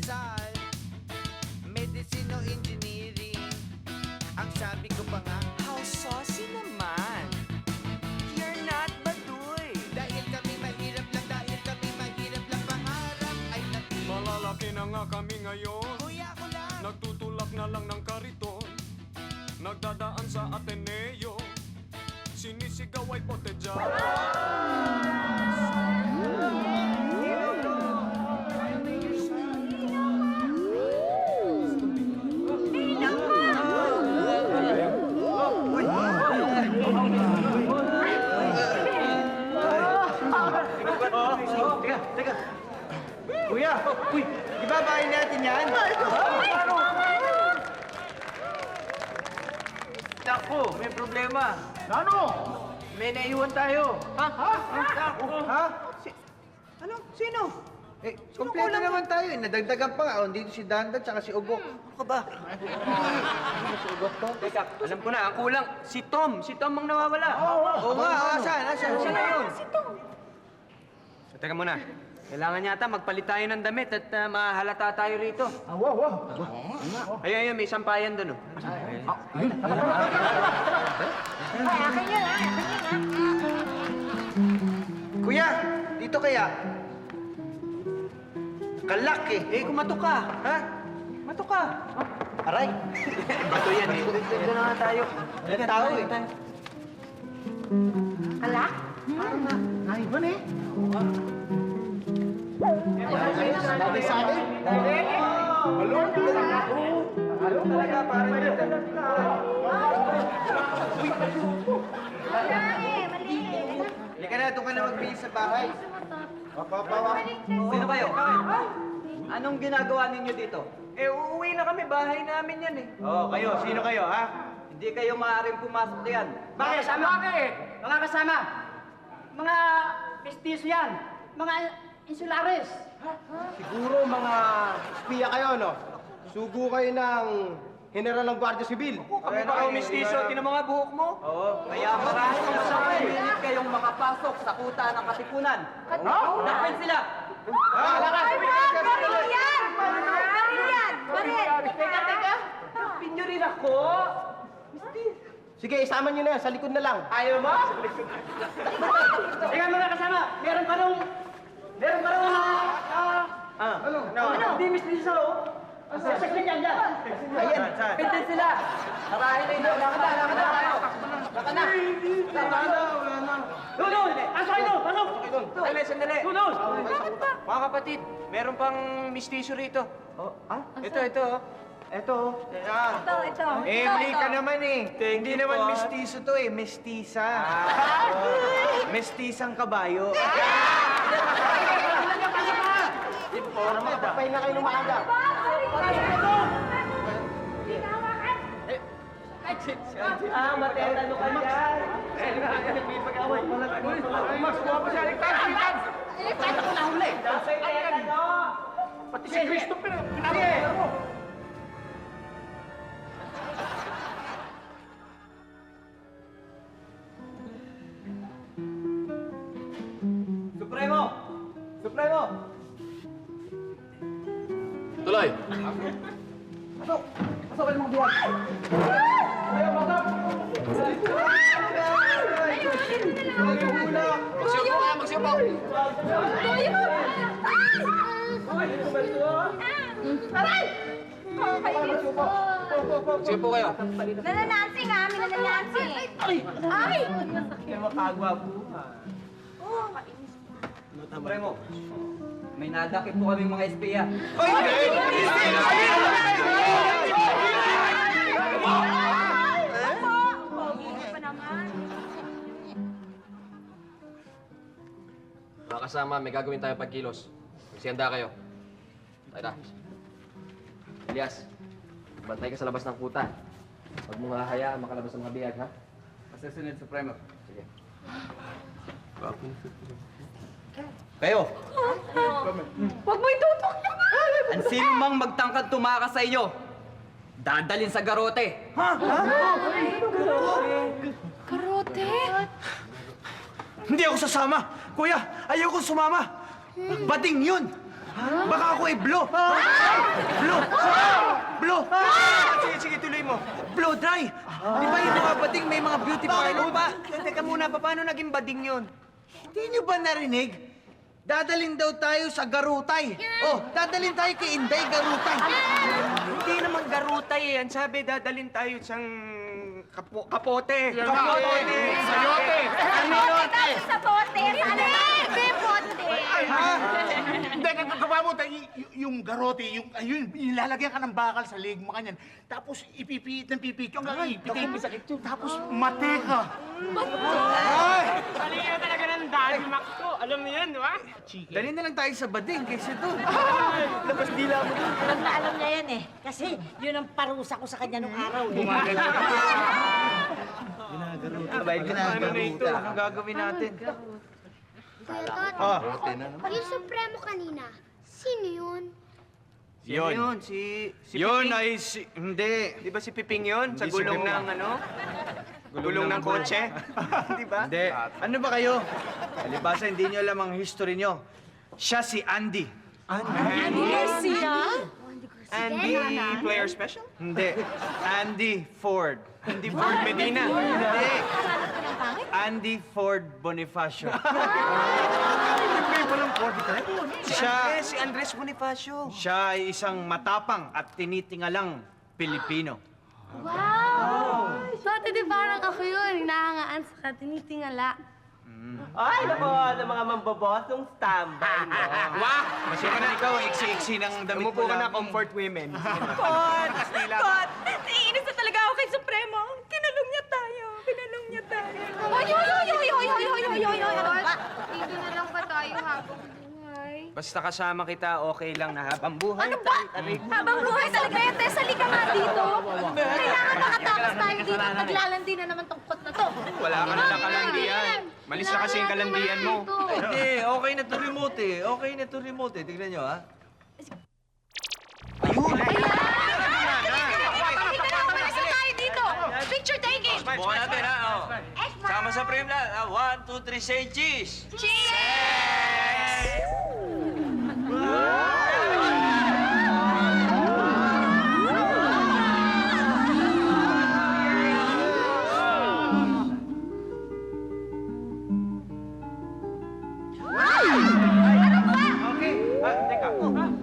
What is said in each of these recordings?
Lasal, Medicine o Engineering. Ang sabi ko pa nga, How saucy naman! You're not Baduy! dahil kami mahirap lang pangarap ay natin. Malalaki na nga kami ngayon. Kuya ko lang, Nagtutulak na lang ng kariton. Nagdadaan sa Ateneo. Sinisigaw ay potedya. Teka. Kuya! Uy! Di ba bahay natin yan? Naku, may problema. Ano? May naiwan tayo. Ha? Ha? Ano? Sino? Eh, kompleto naman tayo. Nadagdagan pa nga. Oh, dito si Dandan tsaka si Ugok. Ano ka ba? Si Ugok to? Teka, alam ko na, ang kulang, si Tom. Si Tom ang nawawala. Oo nga, asan? Saan na yun? So, teka muna. Kailangan yata magpalit tayo ng damit at mahalata tayo rito. Ayun, may sampayan doon. Oh. Kuya, dito kaya? Kalak eh. Eh, kumatok ka. Ha? Matok ka. Aray. Bato yan eh. Dito na nga tayo. Walang tao eh. Alak? Naiwan eh. Sabi sa akin? Halo talaga, parang dito. Mali. Halika na, doon ka na magbihis sa bahay. Sino kayo? Anong ginagawa ninyo dito? Eh, uuwi na kami. Bahay namin yan eh. Oo, kayo. Sino kayo, ha? Hindi kayo maaaring pumasok diyan. Bakit? Bakit? Mga kasama, mga mestizo yan, mga insulares. Siguro mga espiya kayo, no? Sugo kayo ng General ng Guardia Civil. Kami ba kayo mestizo? Tinan mo nga buhok mo. Oo. Kaya marami sa pilit kayong makapasok sa kuta ng katipunan. Hanapin sila. Ay, wag! Baril yan! Baril yan! Baril! Teka. Pinyo rin ako. Sige, isama nyo na yan. Sa likod na lang. Ayaw mo? Teka mga kasama, meron pa nung hindi mestizo. Section yan dyan. Ayan, saan? Pintin sila. Marahil na ito. Lakad na tayo. Lakad na. Doon! Pasok kayo doon! Pasok! Sandali. Doon! Mga kapatid, meron pang mistiso rito. Oh, Ito. Eto. Ito. Eh, mali ka naman eh. Hindi naman mestizo to eh. Mestisa. Mestisang kabayo. Papahinga kayo ng maaga. Matenda, ano ka dyan? Max, kuha pa siya. Ligtas! Ako na huli! Pati si Christopher, pinapagod mo. Supremo! Tuloy! Sige po kayo. Nananansi nga, minananansi. Ay! Supremo, may nadakip po kaming mga espiya. Mga kasama, may gagawin tayo pagkilos. Magsihanda kayo. Tayo na. Elias, bantay ka sa labas ng kuta. Huwag mong hahayaan makalabas ang mga biyag, ha? Masusunod, Supremo. Sige. Kayo, Huwag mo itutok naman! ang sino mang magtangkad tumakas sa inyo, dadalin sa garote. Karote? Hindi ako sasama. Kuya, ayaw kong sumama. Bading yun. Baka ako blow. Blow. Blow. Sige, tuloy mo. Blow dry. Di ba yung mga bading may mga beauty parlor pa? Teka muna, paano naging bading yun? Hindi nyo ba narinig? Dadalhin daw tayo sa Garutay. Oh, dadalhin tayo kay Inday Garutay. Hindi naman garutay eh. Ang sabi, dadalhin tayo siyang kapote. Sayote! Tapos sa pote! Sa pote! Hindi, kagawa mo yung garote, yung ilalagyan ka ng bakal sa leg mo kanyan. Tapos ipipiit ng pipit yung ipitin. Tapos mate ka. Halika talaga ng Daddy Max ko. Alam mo yan, di ba? Dali na lang tayo sa bading kaysa doon. Alam na alam niya yan eh. Kasi yun ang parusa ko sa kanya nung araw. Abay, ginagaruta. Anong gagawin natin? Kuya Totoy, yung Supremo kanina, sino yun? Yun, si Yun Piping. ay si... Hindi. Di ba si Piping yun? Sa Hindi si gulong Piping. ng ano? Gulong ng kotse? Di ba? Hindi. Ano ba kayo? Alibasa, hindi nyo alam ang history nyo. Siya si Andy. Andy, player special? Hindi. Andy Ford. Andy Ford Medina. Hindi. Andy Ford Bonifacio. Siya, Si Andres Bonifacio. siya ay isang matapang at tinitingalang Pilipino. Wow! Dati di parang ako yun, hinahangaan sa tinitingala. Ay, naku, ng mga mambabos ng standby mo. Wah! Masya ka na ikaw, iksi-iksi ng damit Umupo mo ka na, lang. comfort women. Kot! Naiinis na talaga ako kay Supremo. Kinalong niya tayo. Kinalong niya tayo. Hoy! Dito na lang ba tayo habang buhay? Basta kasama kita, okay lang na habang buhay. Ano ba? Habang buhay talaga yan, Tess. Halika nga dito. Kailangan makatapos tayo dito. Naglalandi na naman tong kot na to. Wala ka na nakalandian. Malis na kasi yung kalandian mo. Hindi, okay na to remote eh. Okay na to remote eh. Tignan nyo, ha? Halika na, umalis na tayo dito. Picture taking. Bukan natin, ha? Oh. Esma. Sama sa frame lang. 1, 2, 3, say cheese! Cheers! Okay. Teka.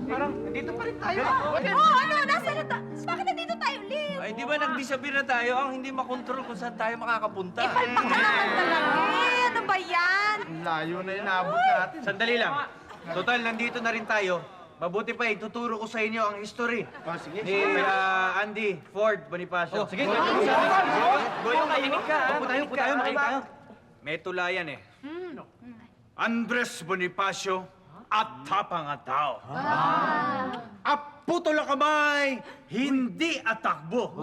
Parang nandito pa rin tayo. Ano? Nasaan na tayo? Bakit nandito tayo ulit? Ay, di ba nag-disappear na tayo ang hindi makontrol kung saan tayo makakapunta? Palpak ka naman talaga. Ano ba yan? Layo na inabot natin. Sandali lang. Total, nandito na rin tayo. Mabuti pa, ituturo ko sa inyo ang history ni Andy Ford Bonifacio. Sige, Goyo, makinig ka. Upo tayo, makinig tayo. May tulayan eh. Andres Bonifacio at tapang at tao. Aputo la kamay, hindi atakbo.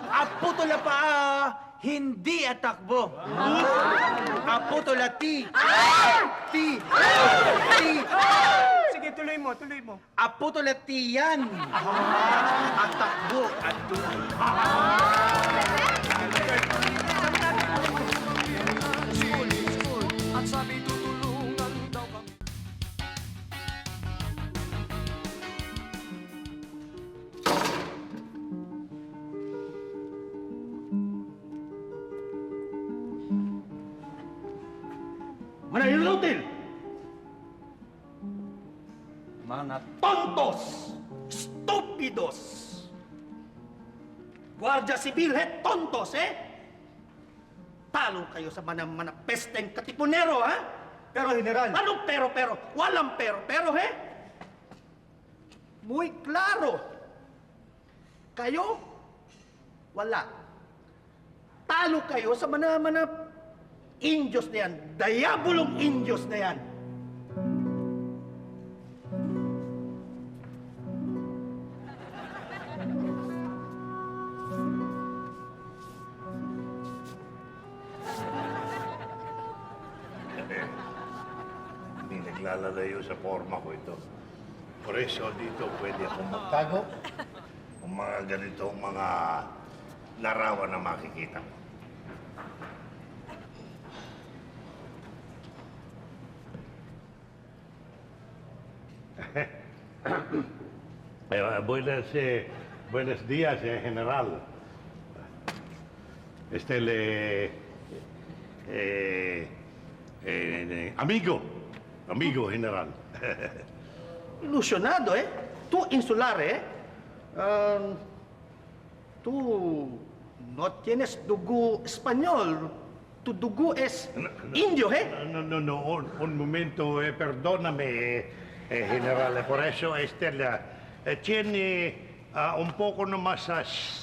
Aputo la paa, hindi atakbo. Aputo la ti. Ti. Sige, tuloy mo, tuloy mo. Aputo la ti yan. Atakbo at tuloy. Manahil mga tontos! Stupidos! Guardia Civil, tontos, Talo kayo sa manapesteng katipunero, ha? Pero, General... Anong pero? Walang pero, Muy klaro. Kayo, wala. Talo kayo sa Indios na yan. Diabolong Indios na yan. Hindi naglalalayo sa forma ko ito. Presyo dito pwede akong magtago kung mga ganitong mga larawan na makikita mo. Buenos días, General. Amigo, General. Ilusionado, eh? Tú insular, eh? Tú no tienes dugo español. Tu dugo es indio, eh? No, un momento, perdóname, General. Por eso, tiene un poco nomás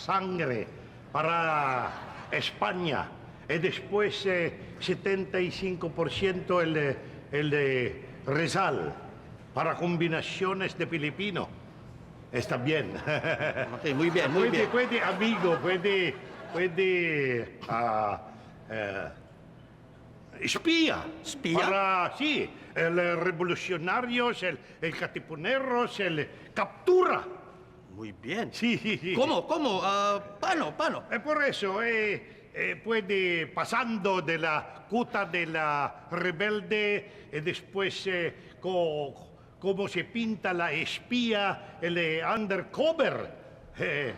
sangre para España. Y después 75% el de Rizal para combinaciones de filipino. Está bien. Ok, muy bien, muy bien. Puede, amigo, puede espía. ¿Espía? Para, sí, el revolucionarios, el catiponeros, el captura. Muy bien. Sí. ¿Cómo? Pano. Por eso, puede, pasando de la cuta de la rebelde, y después, como se pinta la espía, el undercover,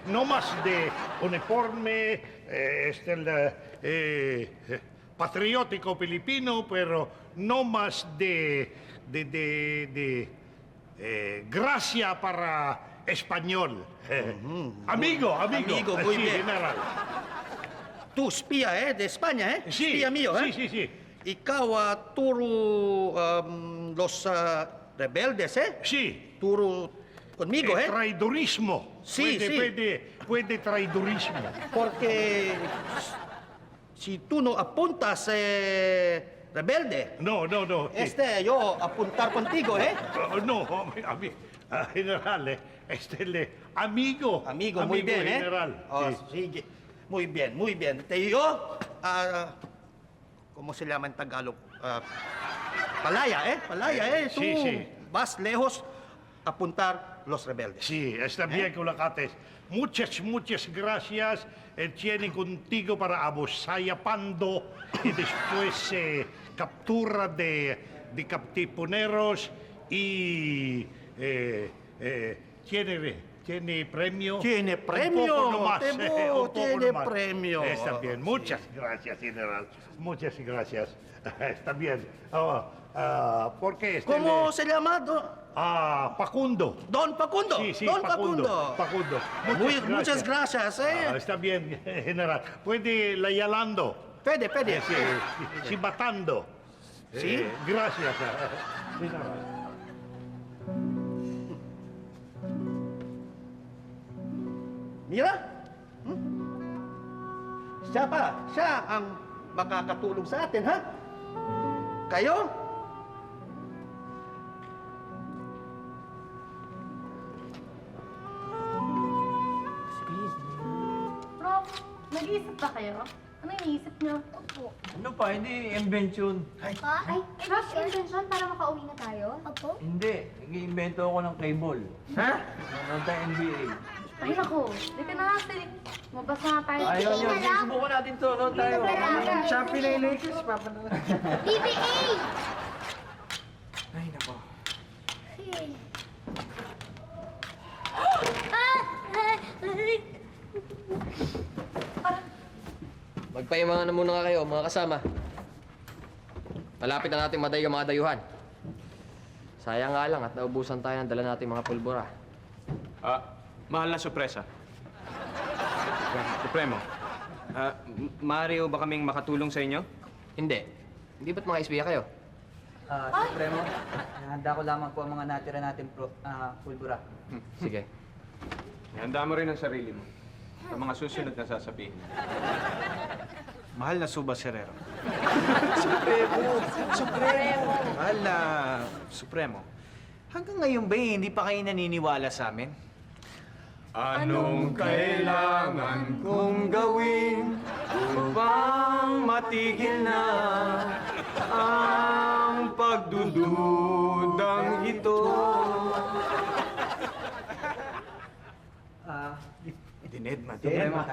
no más de uniforme, patriótico filipino, pero no más de gracia para español. Amigo, muy sí, bien. General. Tú espía, de España, eh? Sí, Espía mío, eh? sí. Ikaw, turo los rebeldes, eh? Sí. Turo conmigo, eh? Traidorismo. Sí. Puede traidorismo. Porque si tú no apuntas, rebelde, No. yo apuntar contigo, eh? No, general, amigo. Amigo, muy bien, eh? General. Oh, Sí. sí, muy bien. Yo, ¿cómo se llama en Tagalog? Palaya, eh? Tú Sí. vas lejos apuntar los rebeldes. Sí, está bien, Culacates. Muchas gracias. Tiene contigo para abusayapando y después captura de captiponeros y tiene premio. Tiene Un premio, poco nomás, Tebo, un poco tiene nomás. premio. Está bien, muchas gracias, General. Muchas gracias. Está bien. ¿Por qué? ¿Cómo se llama? Facundo. Don Facundo. Sí, Don Facundo. Muchas gracias, eh. Está bien, General. Puede layalando. Pede. Sí, matando. Sí. Gracias, General. Mira. Siya ang makakatulong sa atin, ha? Kayo? Prof, nag-iisip ba kayo? Ano iniisip niyo? Opo. Ano pa, hindi invention. Ha? Ay, Prof, intention para makauwi na tayo? Opo. Hindi, nag-iimbento ako ng cable. Ha? Nanonood tayo NBA. Ay, naku. Di ka na kasi. Mabasa nga tayo. Ayaw nyo, na lang. subukan natin to, nood tayo. Champion na yung Lakers, papanood. PBA! Ay, nako. Magpahimangan na muna nga kayo, mga kasama. Malapit na natin matay ang mga dayuhan. Sayang nga lang at naubusan tayo ng dala nating mga pulbura. Mahal na sorpresa. Supremo, maaari ba kaming makatulong sa inyo? Hindi. Hindi ba't mga isbiya kayo? Supremo, handa ko lamang po ang mga natira natin pulbura. Sige. Handa mo rin ang sarili mo sa mga susunod na sasabihin. Mahal na Subas Herrero. Supremo. Mahal na Supremo. Hanggang ngayon ba hindi pa kayo naniniwala sa amin? Anong kailangan kong gawin upang matigil na ang pagdududang ito? Dined, Supremo.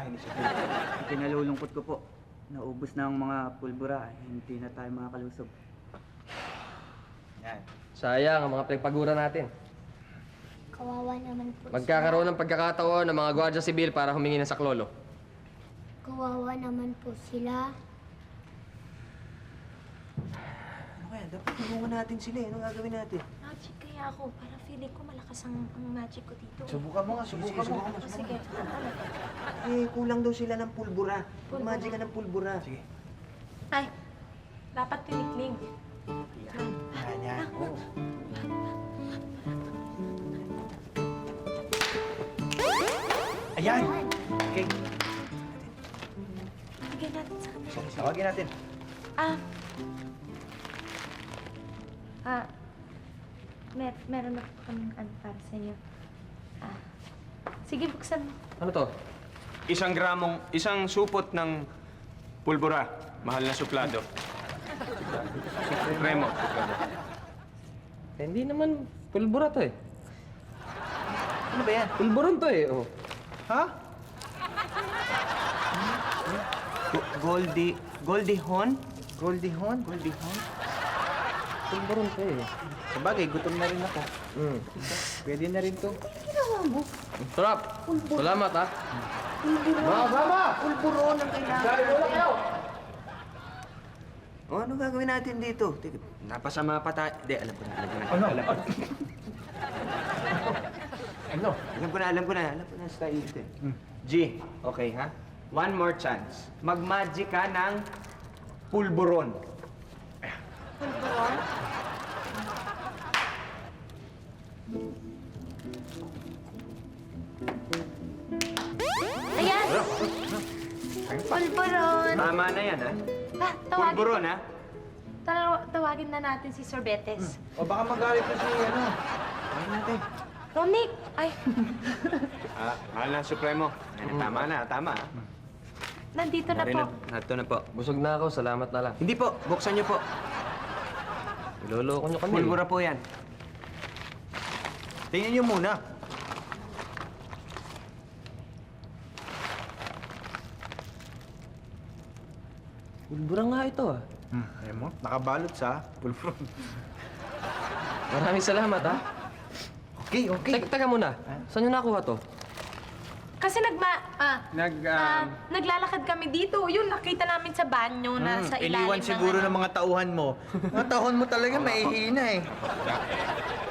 Pinalulungkot ko po. Naubos na ang mga pulbura. Hindi na tayo makakalusog. Yan. Sayang ang mga pinagpagura natin. Kawawa naman po Magkakaroon ng pagkakataon ng mga gwardiya sibil para humingi ng saklolo. Kawawa naman po sila. Ano kaya? Dapat tulungan natin sila eh. Anong gagawin natin? Magic kaya ako. Para feeling ko malakas ang magic ko dito. Subukan mo nga, subukan mo. Sige. Eh, kulang daw sila ng pulbura. Magic ka ng pulbura. Sige. Ay, dapat tinikling. Yan. Ayan! Okay, Bigyan natin sa kanila. tawagin natin. Meron na po kaming ano para sa inyo. Sige, buksan mo. Ano to? Isang supot ng pulbura. Mahal na suplado. Supremo. Eh, hindi naman pulbura to eh. Ano ba yan? Pulburon to eh. Oh. Ha? Goldie Hon? Goldie Hon? Pulburon to eh. Sabagay, gutom na rin ako. Pwede na rin to. Sarap! Salamat ha! Pulburon ang kailangan. O, ano gagawin natin dito? Teka, napasama pa tayo. Hindi, alam ko na. Ano? Alam ko na ang style dito. G, okay ha? One more chance. Mag-magic ka ng pulburon. Ayan! Pulburon! Tama na yan ha? Pulburon ha? Tawagin na natin si Sorbetes. O baka magalit na si ano. Tawagin natin. Romnick! Ay, Mahal na Supremo. Tama na. nandito na po. Narito na po. Busog na ako, salamat na lang. Hindi po, buksan niyo po. Iloloko nyo kami. Pulbura po yan. Tingnan niyo muna. Pulbura nga ito ah. Ayan mo, nakabalot sa pulburon. Maraming salamat ha. Okay. Teka muna, saan nyo nakuha to? Kasi naglalakad kami dito. Yun, nakita namin sa banyo na sa ilalim Iniwan siguro ng mga tauhan mo. Mga tauhan mo talaga maihina eh.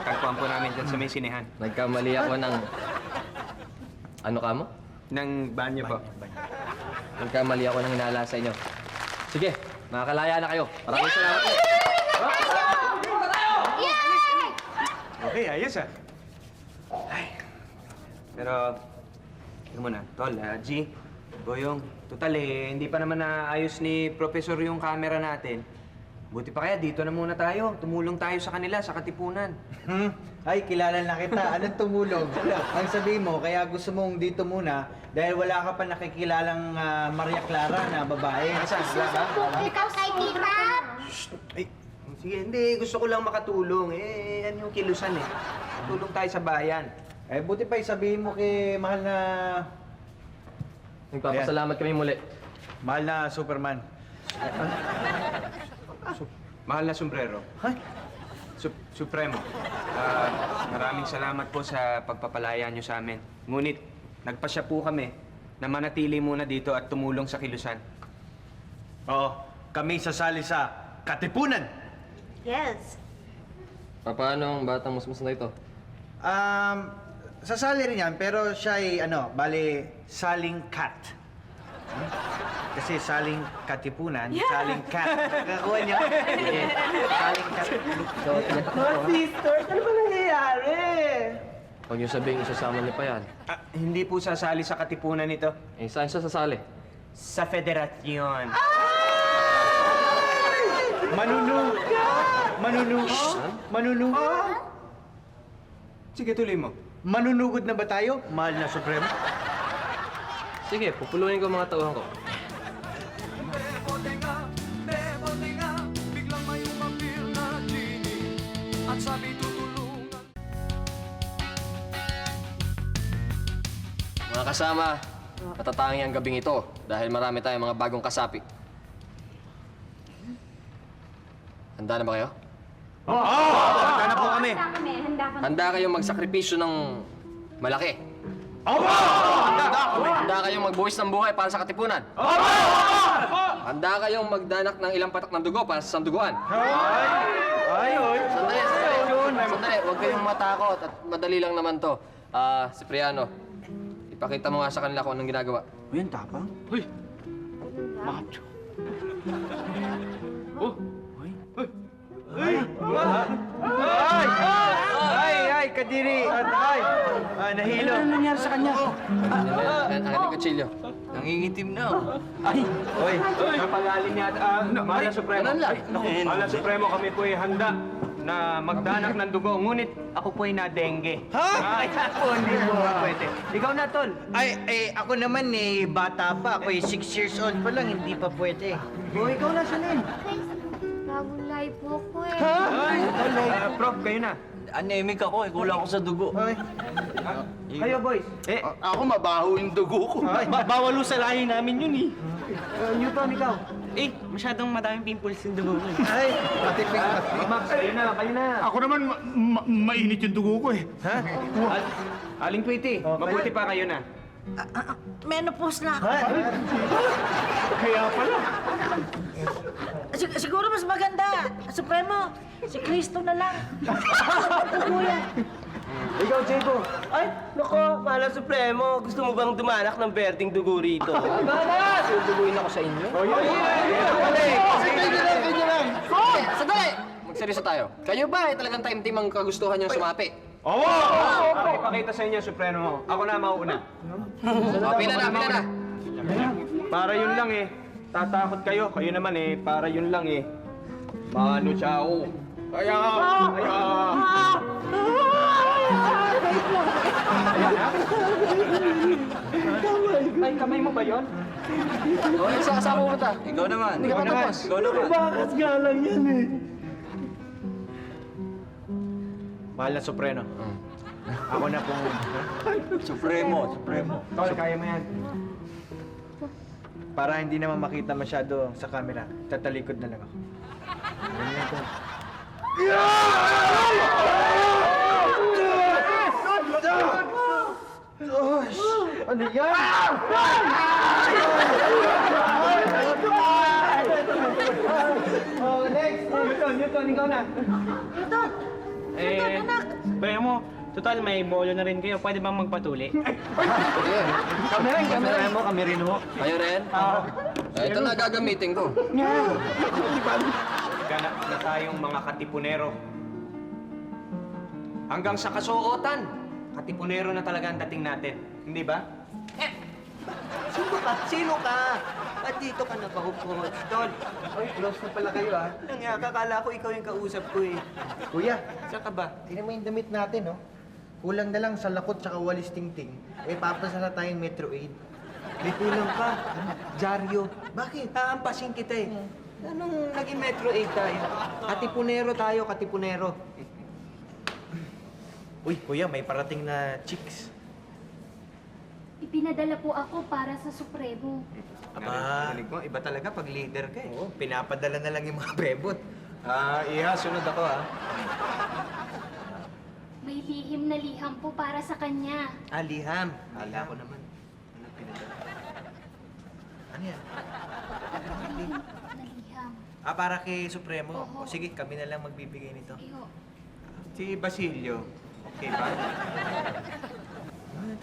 Tagpuan po namin dyan sa may sinehan. Nagkamali ako ng... Ano ka mo? Ng banyo po. Nagkamali ako ng hinala sa inyo. Sige, makakalaya na kayo. Maraming salamat. Okay, ayos ah. Ay. Pero, tingnan mo na, Tol, G, Boyong, total eh, hindi pa naman naayos ni Professor yung camera natin. Buti pa kaya, dito na muna tayo. Tumulong tayo sa kanila, sa Katipunan. Ay, kilala na kita. Anong tumulong? Ang sabihin mo, kaya gusto mong dito muna dahil wala ka pa nakikilalang Maria Clara na babae. Ikaw kay Tita! Ay, sige, hindi. Gusto ko lang makatulong. Eh, yan yung kilusan eh. Tulong tayo sa bayan. Eh, buti pa sabihin mo kay mahal na... Nagpapasalamat kami muli. Mahal na Superman. Mahal na sombrero. Hay? Supremo. Maraming salamat po sa pagpapalaya nyo sa amin. Ngunit, nagpasya po kami na manatili muna dito at tumulong sa kilusan. Oo, kami sasali sa Katipunan. Yes. Paano ang batang musmus na ito? Sasali rin yan, pero siya ay, bali, saling cat. Kasi saling katipunan, saling cat. Nakakuha niya. Saling cat. Sister, ano ba nangyayari? Huwag niyo sabihin isasama niyo pa yan. Hindi po sasali sa Katipunan ito. Eh, saan siya sasali? Sa Federasyon. Manunugod. Sige, tuloy mo. Manunugod na ba tayo, mahal na Supremo? Sige, pupuluin ko mga tauhan ko. Mga kasama, matatangi ang gabing ito dahil marami tayong mga bagong kasapi. Handa na ba kayo? Handa na po kami. Handa kami, handa kami. Handa kayong magsakripisyo ng malaki. Handa kayong magbuwis ng buhay para sa katipunan. Handa kayong magdanak ng ilang patak ng dugo para sa sanduguan. Sandali. Huwag kayong matakot at madali lang naman to. Cipriano, ipakita mo nga sa kanila kung anong ginagawa. Uy, ang tapang. Ay, Kadiri! Ay! Nahilo! Ano nangyari sa kanya? Akin yung kutsilyo. Nangingitim na. Oy, napalalim yata. Mahal na Supremo. Ganun lang. Mahal na Supremo, kami po ay handa na magdanak ng dugo. Ngunit ako po ay na-dengue. Ha? Ay, ako, hindi po pwede. Ikaw na, Tol. Ako naman bata pa. Ako 6 years old pa lang, hindi pa pwede. Ikaw na, Shalin. Bagong live po ko eh. Prof, kayo na. Anemic ako, kulang ako sa dugo. Kayo, boys. Ako mabaho yung dugo ko. Bawal sa lahi namin yun eh. Newton, ikaw. Eh, masyadong madaming pimples yung dugo ko. Ay, matipik. Max, kayo na. Ako naman mainit yung dugo ko eh. Aling Tweety, mabuti pa kayo na. Menopause na ako. Kaya pala. Siguro mas maganda. Supremo, si Cristo na lang. Kuya. Ikaw, Jago. Ay, nako, Mahal na Supremo. Gusto mo bang dumanak ng berdeng dugo rito? Susubuin ako sa inyo. Sandali! Magseryoso tayo. Kayo ba ay talagang time-team ang kagustuhan niyong sumapi? Oo! Ipakita sa inyo, Supremo. Ako na mauuna. Pila na. Para yun lang eh. Tatakot kayo. Kayo naman eh. Para yun lang eh. Mano siya ako. Kaya! Ay, kamay mo ba yun? Okay, saan mo punta? Ikaw naman. Hindi ka pa tapos. Ikaw naman. Bakas nga lang yan eh. Mahal na Supremo. Ako na pong... Supremo. Tol, kaya mo yan. Para hindi naman makita masyado sa camera, tatalikod na lang ako. Ano yan? Newton, ikaw na. Bayan mo, total may bolo na rin kayo. Pwede bang magpatuli? Kami rin. Kami rin ho. Kayo rin? Ito na gagamitin ko. Ganap na tayong mga katipunero. Hanggang sa kasuotan, katipunero na talaga ang dating natin. Hindi ba? Sino ka? At dito ka nakaupo. Tol, ay, close na pala kayo ah. Kakala ko ikaw yung kausap ko eh. Kuya, Saan ka ba? tingnan mo yung damit natin, no? Kulang na lang sa lakot tsaka walis tingting. Papasa na tayong Metro 8. May kulang ka. Jaryo. Bakit? Aampasin kita eh. Anong naging Metro 8 tayo? Katipunero tayo, katipunero. Uy, kuya, may parating na chicks. Ipinadala po ako para sa Supremo. Narinig mo, iba talaga pag leader ka eh. Oo, pinapadala na lang yung mga bebot. Iha, sunod ako ah. May lihim na liham po para sa kanya. Liham. Kala ko naman. Ano pinadala? Ano yan? Na liham. Para kay Supremo. Oho. O sige, kami na lang magbibigay nito. Iyo. Si Basilio. Okay ba?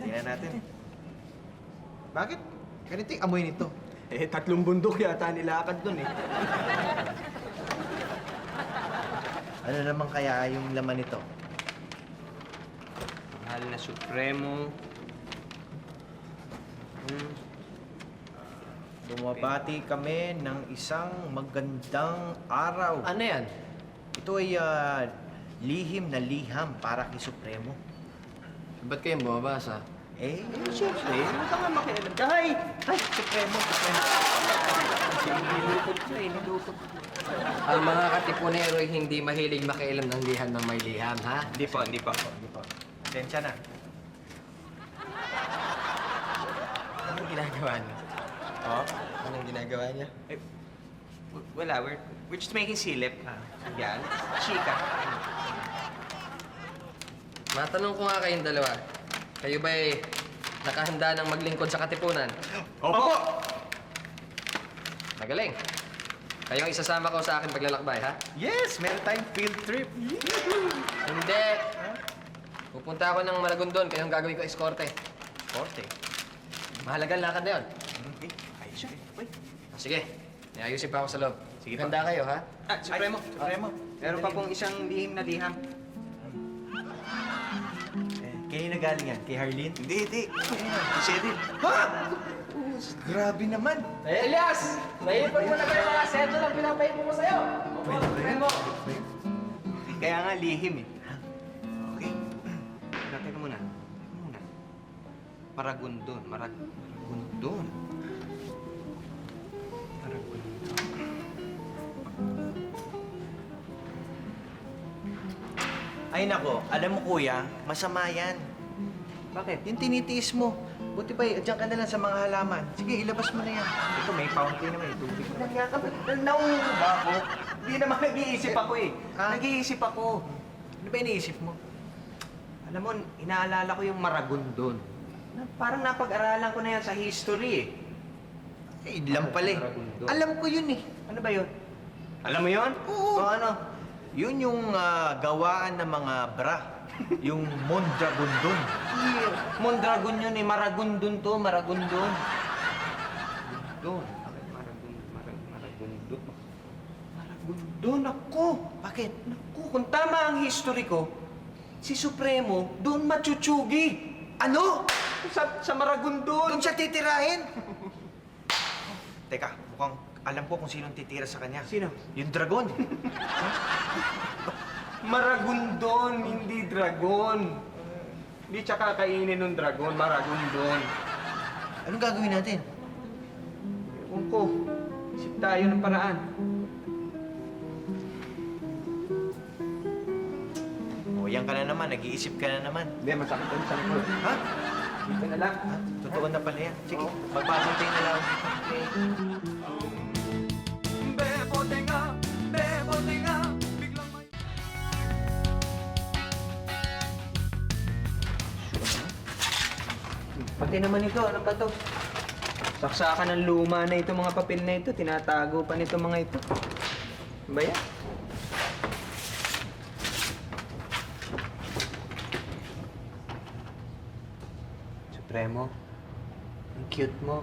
Tingnan natin. Bakit? Ganito yung amoy nito. 3 bundok yata nilakad dun eh. Ano naman kaya yung laman nito? Mahal na Supremo. Bumabati kami ng isang magandang araw. Ano yan? Ito ay lihim na liham para kay Supremo. Ba't kayo bumabasa? Siyempre, hindi ka nga makialam. Ay, Supremo. Nilukot. Ang mga katipunero ay hindi mahilig makialam ng liham ng may liham, ha? Hindi po. Sensya na. Anong ginagawa niya? Oh? Anong ginagawa niya? Wala, we're just making silip. Yan, chika. Matanong ko nga kayong dalawa. Kayo ba'y nakahanda ng maglingkod sa katipunan? Opo! Magaling. Kayo ang isasama ko sa akin paglalakbay, ha? Yes, meron tayong field trip. Hindi. Pupunta ako ng Maragondon. Kayo ang gagawin ko eskorte. Korte. Mahalagang lakad na yun. Ayos yun. Uy. Sige. Ayusin pa ako sa loob. Sige pa. Handa kayo, ha? Supremo. Supremo. Meron pa pong isang lihim na liham. Kaya na galing yan? Kay Harleen? Hindi. Si Cheryl. Ha? Grabe naman. Eh, Elias! Naipon mo na ba yung mga seto lang pinapaipon mo sa'yo? Supremo! Kaya nga lihim eh. Okay. Teka muna. Maragondon. Maragondon. Ay nako, alam mo kuya, masama yan. Bakit? Yung tinitiis mo. Buti pa, dyan ka na lang sa mga halaman. Sige, ilabas mo na yan. Ito may fountain naman, may tubig naman. Nauubo ba ako? Hindi naman nag-iisip ako eh. Ah? Nag-iisip ako. Ano ba iniisip mo? Alam mo, inaalala ko yung Maragondon. Parang napag-aralan ko na yan sa history eh. Lang pala eh. Maragondon. Alam ko yun eh. Ano ba yun? Alam mo yun? Oo. O ano? Yun yung gawaan ng mga bra. Yung Mondragondon. Mondragon yun eh. Maragondon to, Maragondon. Doon. Maragondon. Maragondon ako. Bakit? Naku, kung tama ang history ko, si Supremo doon machuchugi. Ano? Sa Maragondon. Doon siya titirahin? Teka, mukhang alam ko kung sinong titira sa kanya. Sino? Yung dragon. Maragondon, hindi dragon. Hindi siya kakainin ng dragon, Maragondon. Anong gagawin natin? Ewan ko. Isip tayo ng paraan. O, yan ka na naman. Nag-iisip ka na naman. Hindi, masakit ang sa likod. Ha? Dito na lang. Ha? Totoo na pala yan. Sige, magpapantay na lang. Pati naman ito, ano ba to? Saksakan ng luma na ito, mga papel na ito. Tinatago pa nito mga ito. Ano ba yan? Supremo, ang cute mo.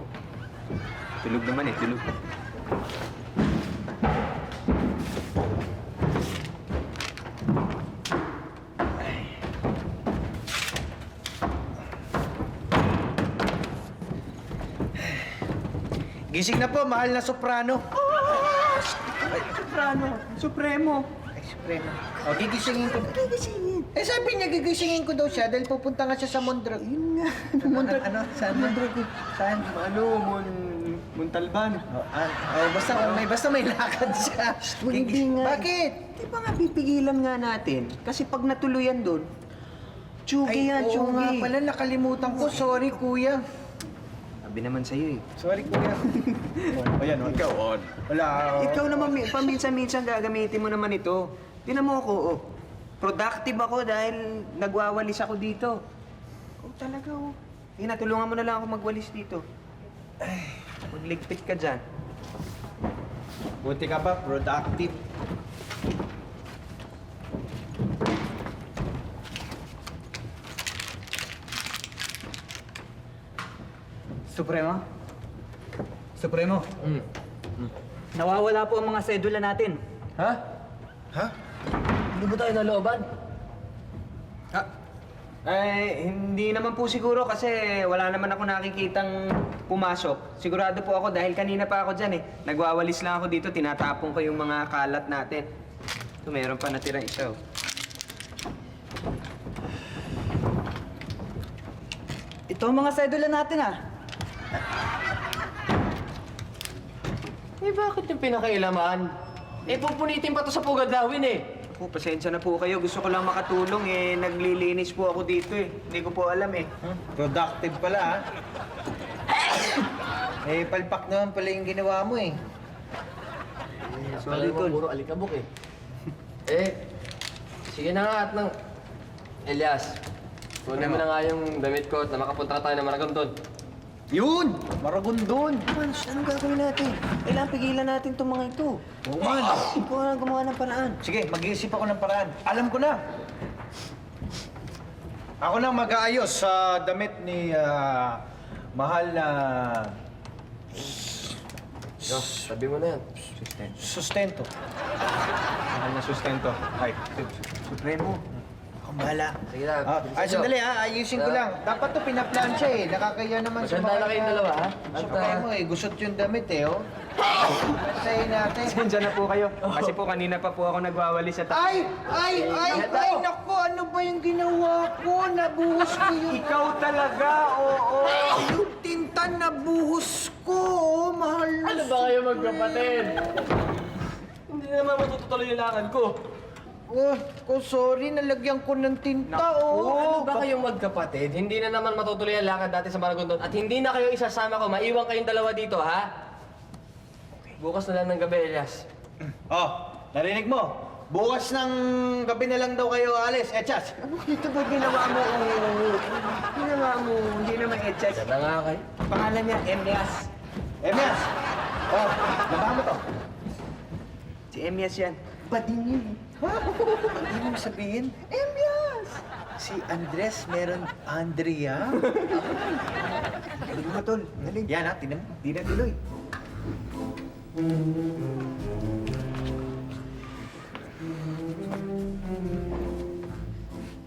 Tulog naman eh, tulog. Gising na po, mahal na soprano. Soprano, Supremo. Ay, soprano. O, gigisingin ko. Gigisingin. Eh, sabi niya, gigisingin ko daw siya dahil pupunta nga siya sa Mondragon. Yun nga. Ano? Saan? Mondragon. Saan? Ano, Montalban. Basta may lakad siya. Hindi nga. Bakit? Di ba nga pipigilan nga natin? Kasi pag natuluyan doon, tsugi yan, oo tsugi. nga pala, nakalimutan ko. Sorry, kuya. Sabi naman sa'yo eh. Sorry, kuya. Ayan, ikaw, on. Wala. Ikaw naman, paminsan-minsan gagamitin mo naman ito. Tinan mo ako, oh. Productive ako dahil nagwawalis ako dito. Oh, talaga, oh. Sige na, tulungan mo na lang ako magwalis dito. Ay, magligpit ka dyan. Buti ka ba? Productive. Supremo? Supremo? Nawawala po ang mga sedula natin. Ha? Ha? Ano ba tayo nalooban? Hindi naman po siguro kasi wala naman ako nakikitang pumasok. Sigurado po ako dahil kanina pa ako dyan eh. Nagwawalis lang ako dito, tinatapon ko yung mga kalat natin. Ito, meron pa natirang isa oh. Ito ang mga sedula natin ah. Eh, bakit yung pinakailaman? Eh, pupunitin pa to sa Pugadlawin eh. Ako, pasensya na po kayo. Gusto ko lang makatulong eh. Naglilinis po ako dito eh. Hindi ko po alam eh. Productive pala, ha? palpak naman pala yung ginawa mo, eh. Sorry, Tol. Puro alikabok eh. Sige na nga at nang... Elias, kunin mo na nga yung damit ko at na makapunta ka tayo ng Maragondon. Yun! Maragondon! Man, anong gagawin natin? Kailangan pigilan natin itong mga ito. Oo man. Ikaw na gumawa ng paraan. Sige, mag-iisip ako ng paraan. Alam ko na. Ako na mag-aayos sa damit ni mahal na... Yo, sabi mo na yan. Sustento. Mahal na sustento. Ay, Supremo. Ako bahala. Sige na, Ay, sandali ayusin ko lang. Dapat to pinaplansya eh. Nakakaya naman sa Maganda na kayong dalawa, ha? Supremo eh. Gusot yung damit eh, oh. Pantayin natin. Sensya na po kayo. Kasi po kanina pa po ako nagwawali sa Ay, naku, ano ba yung ginawa ko? Nabuhos ko yung... Ikaw talaga, oo. Yung tinta nabuhos ko, oh, mahal na... Ano ba kayo magkapatid? Hindi naman matutuloy yung lakad ko. Sorry, nalagyan ko ng tinta, oh. Ano ba kayong magkapatid? Hindi na naman matutuloy ang lakad dati sa Maragondon at hindi na kayo isasama ko. Maiwan kayong dalawa dito, ha? Bukas na lang ng gabi, Elias. Oh, narinig mo? Bukas ng gabi na lang daw kayo alis. Chas. Ano dito ba ginawa mo? Ginawa mo, hindi naman etchas. Yan na nga kayo. Pangalan niya, Emias. Emias! Oh, labahan mo to. Si Emias yan. Bading yun. Ano mo sabihin? Emias! Si Andres meron Andrea. Galing mo, Tol. Galing. Yan ha, tinan mo. Di na tuloy.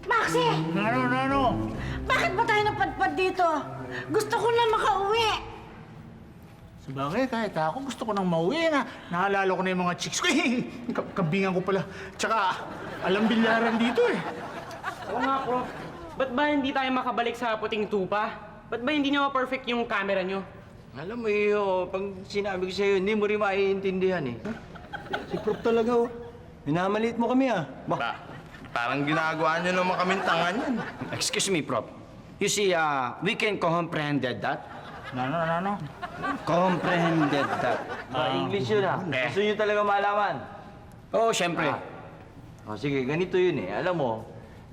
Maxie! Ano? Bakit ba tayo napadpad dito? Gusto ko na makauwi. Sabagay, kahit ako gusto ko nang mauwi na. Naalala ko na yung mga chicks ko. Kabingan ko pala. Tsaka, alam bilyaran dito eh. Oo nga, Prof. Ba't ba hindi tayo makabalik sa puting tupa? Ba't ba hindi nyo perfect yung camera nyo? Alam mo, iyo, pag sinabi ko sa'yo, hindi mo rin maiintindihan eh. Si Prof talaga, oh. Minamaliit mo kami, ah. Parang ginagawa niyo naman kaming tangan yan. Excuse me, Prof. You see, we can comprehended that. Ano? Comprehended that. English yun, ah. Gusto nyo talaga malaman. Oh, syempre. Sige, ganito yun eh. Alam mo,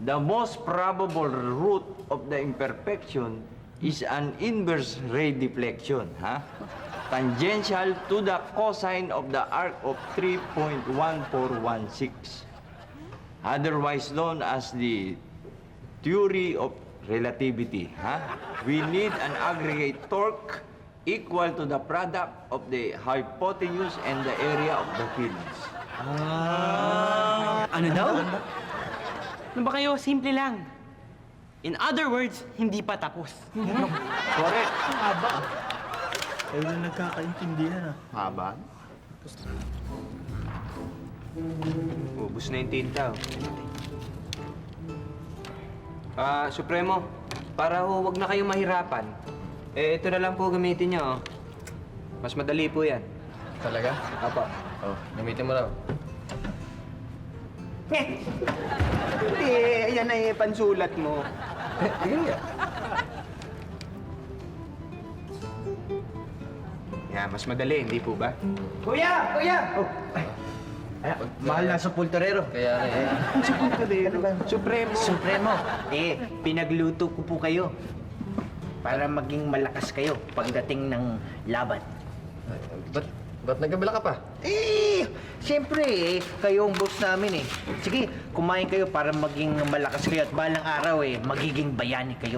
the most probable root of the imperfection is an inverse ray deflection, ha? Tangential to the cosine of the arc of 3.1416. Otherwise known as the theory of relativity, ha? We need an aggregate torque equal to the product of the hypotenuse and the area of the fields. Ano daw? Ano ba kayo? Simple lang. In other words, hindi pa tapos. Correct. Kayo na nagkakaintindihan ah. Haba. Ubus na yung tinta, oh. Supremo, para huwag na kayong mahirapan, ito na lang po gamitin niyo, oh. Mas madali po yan. Talaga? Apo. Oh, gamitin mo raw. Hindi, yan ay pansulat mo. Yan, mas madali, hindi po ba? Kuya! Oh. Mahal na supulturero. Kaya na eh. Supremo, pinagluto ko po kayo para maging malakas kayo pagdating ng laban. Ba't nagkabila ka pa? Siyempre kayo ang boss namin eh. Sige, kumain kayo para maging malakas kayo at balang araw magiging bayani kayo.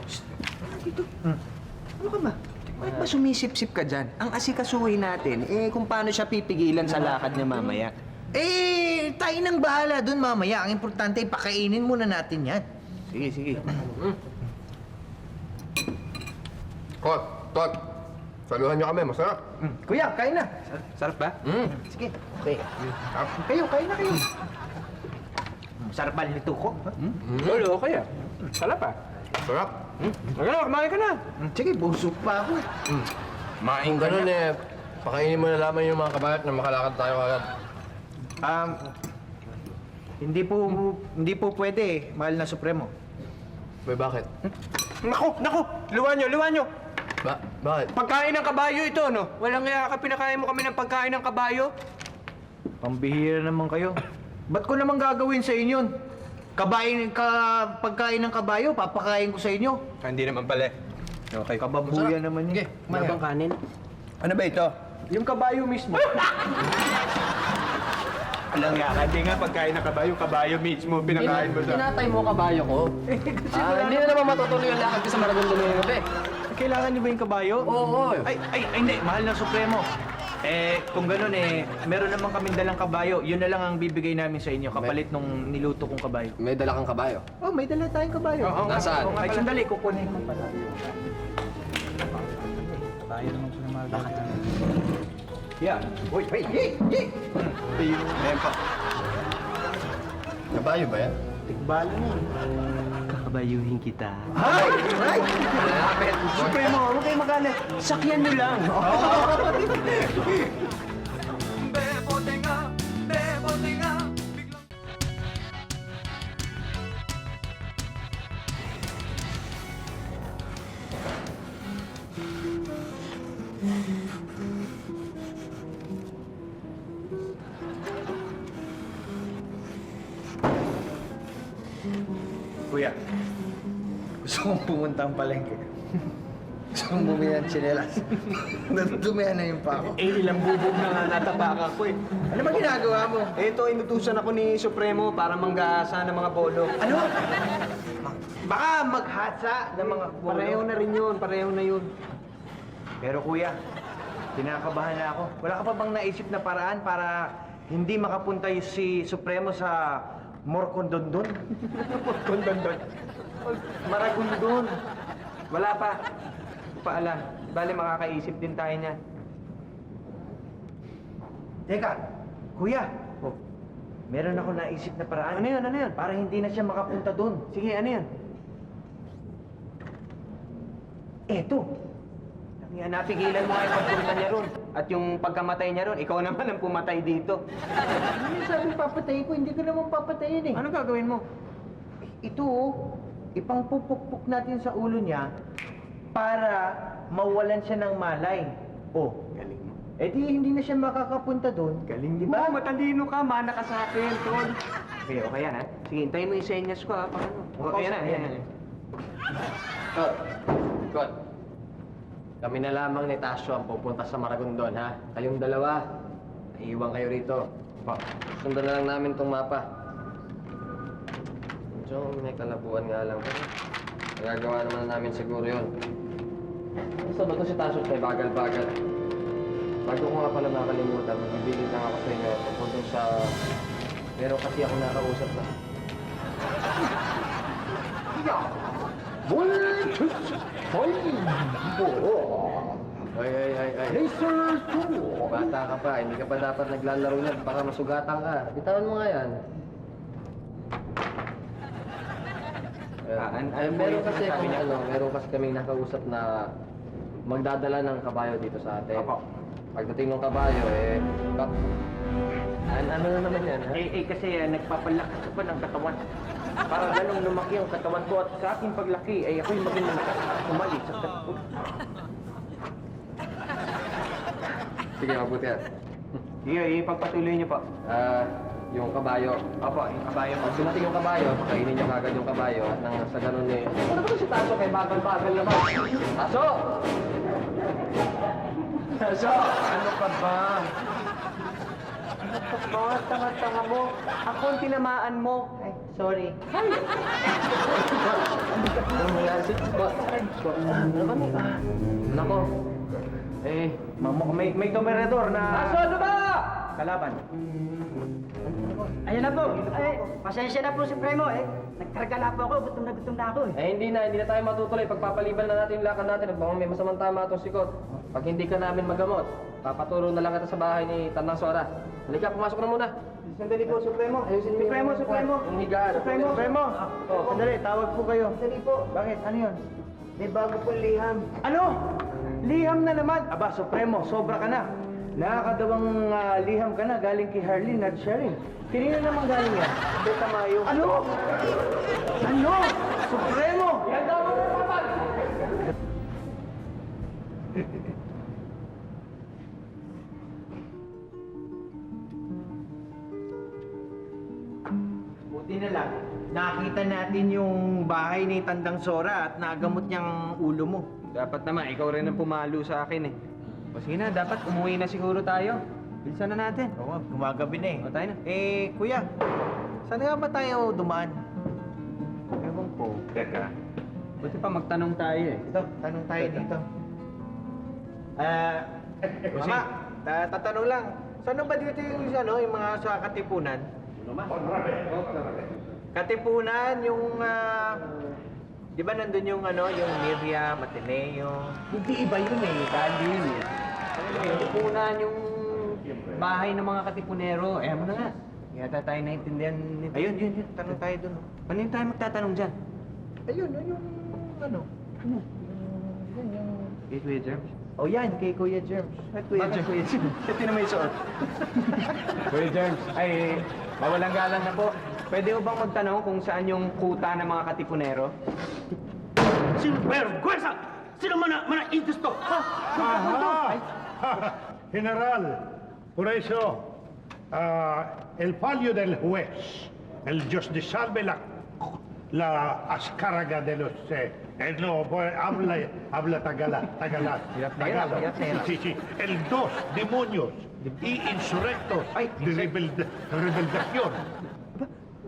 Ano ka ba? Bakit ba sumisip-sip ka dyan? Ang asikasuhin natin, kung paano siya pipigilan sa lakad niya mamaya. Tayo nang bahala dun mamaya. Ang importante, pakainin muna natin yan. Sige. Tot! Saluhan nyo kami, masarap. Kuya, kain na. Sarap ba? Sige, okay. Kayo, kain na kayo. Sarap ba nito ko? Oo, okay ah. Sarap ah. Sarap. Kumain ka na. Sige, busog pa ako. Kung ganun pakainin mo na lamang yung mga kabayat na makalakad tayo agad. Hindi po pwede mahal na Supremo. Bakit? Naku! Luwan nyo! Bakit? Pagkain ng kabayo ito, no? Walang pinakain mo kami ng pagkain ng kabayo. Pambihira naman kayo. Ba't ko naman gagawin sa inyo? Pagkain ng kabayo, papakain ko sa inyo. Hindi naman pala. Okay. Kababuya naman yun. Meron bang kanin? Ano ba ito? Yung kabayo mismo. Alam nga, hindi nga pagkain ng kabayo mismo, pinakain mo sa... Tinatay mo kabayo ko. Hindi na naman matutuloy yung lakad ko sa Maragondon ngayong gabi. Kailangan niyo ba yung kabayo? Oo. Ay, hindi. Mahal ng Supremo. Kung ganun meron naman kaming dalang kabayo. Yun na lang ang bibigay namin sa inyo, kapalit nung niluto kong kabayo. May dala kang kabayo. Oh, may dala tayong kabayo. Nasaan? Ay, sandali, kukunin mo pala. Kabayo naman sa mga Yeah. Uy, hey! Ayan pa. Kabayo ba yan? Tigbala na. Kakabayuhin kita. Ay! Malapit. Supremo, huwag kayo magalit. Sakyan niyo lang. Kuya, gusto kong pumunta ang palengke. Gusto kong bumili ng tsinelas. Natutumihan na yung pako. Ilang bubog na nga natapakan ko eh. Ano ba ginagawa mo? Ito, inutusan ako ni Supremo para manggasa ng mga bolo. Ano? Baka maghatsa ng mga Pareho na rin yun, pareho na yun. Pero kuya, kinakabahan na ako. Wala ka pa bang naisip na paraan para hindi makapunta si Supremo sa Morcondondon? Kondondon. Maragondon. Wala pa. Paalam. Bale, makakaisip din tayo niyan. Teka, kuya. Meron ako naisip na paraan. Ano yun, ano yun? Para hindi na siya makapunta doon. Sige, ano yan? Eto. Nga, napigilan mo nga yung pagpunta niya ron. At yung pagkamatay niya ron, ikaw naman ang pumatay dito. Ano yung sabi papatayin ko? Hindi ko naman papatayin eh. Ano gagawin mo? Ito, ipangpupukpuk natin sa ulo niya para mawalan siya ng malay. Oh, Galing mo. eh di hindi na siya makakapunta doon. Galing, di ba? Matalino ka, mana ka sa akin, tol. Okay yan, ha? Sige, hintayin mo yung senyas ko, ha? Paano? Okay, yan na, yan na. God. Kami na lamang ni Tasyo ang pupunta sa Maragondon, ha? Kayong dalawa, naiiwan kayo rito. Sundan na lang namin tong mapa. Medyo may kalabuan nga lang. Nagagawa naman namin siguro yun. Basta ba ito si Tasyo kay bagal-bagal? Bago ko nga pala nakalimutan, magbibigit lang ako sa inyo tungkol sa... Meron kasi ako nakausap na. Ay. Bata ka pa, hindi ka pa dapat naglalaro yan. Baka masugatan ka. Bitawan mo nga yan. Meron kasi kaming nakausap na magdadala ng kabayo dito sa atin. Opo. Pagdating ng kabayo, ano na naman yan, ha? Kasi nagpapalakas ko pa ng katawan. Para ganong lumaki ang katawan ko at sa aking paglaki ay ako'y maging umali sa katawan. Sige, mabuti yan. Sige, ipagpatuloy niyo po. Yung kabayo. Opo, yung kabayo mo. Pag dumating yung kabayo, pakainin niyo kagad yung kabayo at nang sa ganun ano ba si Taso kay bagal-bagal naman? Taso! Taso! Ano ka ba? Ano ka ba? Tanga-tanga mo. Ako ang tinamaan mo. Ay, sorry. Ano nangyari si Nako. May numerador na... Taso, ano ba? Kalaban. Ayan na po. Pasensya na po, Supremo. Nagkarga na po ako. Gutom na ako. Hindi na tayo matutuloy. Pagpapaliban na natin yung lakad natin at baka may masamang tama itong sikot. Pag hindi ka namin magamot, papaturo na lang kita sa bahay ni Tandang Sora. Halika, pumasok na muna. Sandali po, Supremo. Ayusin niyo Supremo. yung higaan. Supremo. Sandali, tawag po kayo. Sandali po. Bakit? Ano yun? May bago pong liham. Ano? Liham na naman? Aba, Supremo, sobra ka na. Nakakadawang liham ka na galing kay Harleen at Sherin. Kanina naman galing yan. Beta Mayo. Ano? Ano? Supremo! Yan daw mo naman! Buti na lang, nakita natin yung bahay ni Tandang Sora at nagamot niyang ulo mo. Dapat naman, ikaw rin ang pumalo sa akin eh. O sige na, dapat umuwi na siguro tayo. Bilisan na natin. Oo, gumagabi na eh. O tayo na. Kuya, saan nga ba tayo dumaan? Ewan ko. Teka. Buti pa magtanong tayo eh. Ito, tanong tayo dito. Mama, tatanong lang. Saan ba dito yung mga sa Katipunan? Katipunan, yung, di ba nandun yung yung Miriam, Ateneo? Hindi iba yun eh, Gandhi yun eh. Katipunan yung bahay ng mga katipunero. Eh, ano na nga. Yata tayo naintindihan nito. Ayun, yun. Tanong tayo dun. Ano yung tayo magtatanong dyan? Ayun, yung Kay Kuya Germs? Oh, yan, kay Kuya Germs. Bakit Kuya Germs? Ito na may suot. Kuya Germs, ay, mawalang galang na po. Pwede mo bang magtanong kung saan yung kuta ng mga katipunero? Sino vergüenza? Sino manaitis to? General, por eso, el fallo del juez, el justiciable la ascarga de los... no, pues, habla Tagalog. Sí, sí. El dos demonios y insurrectos de rebeldación.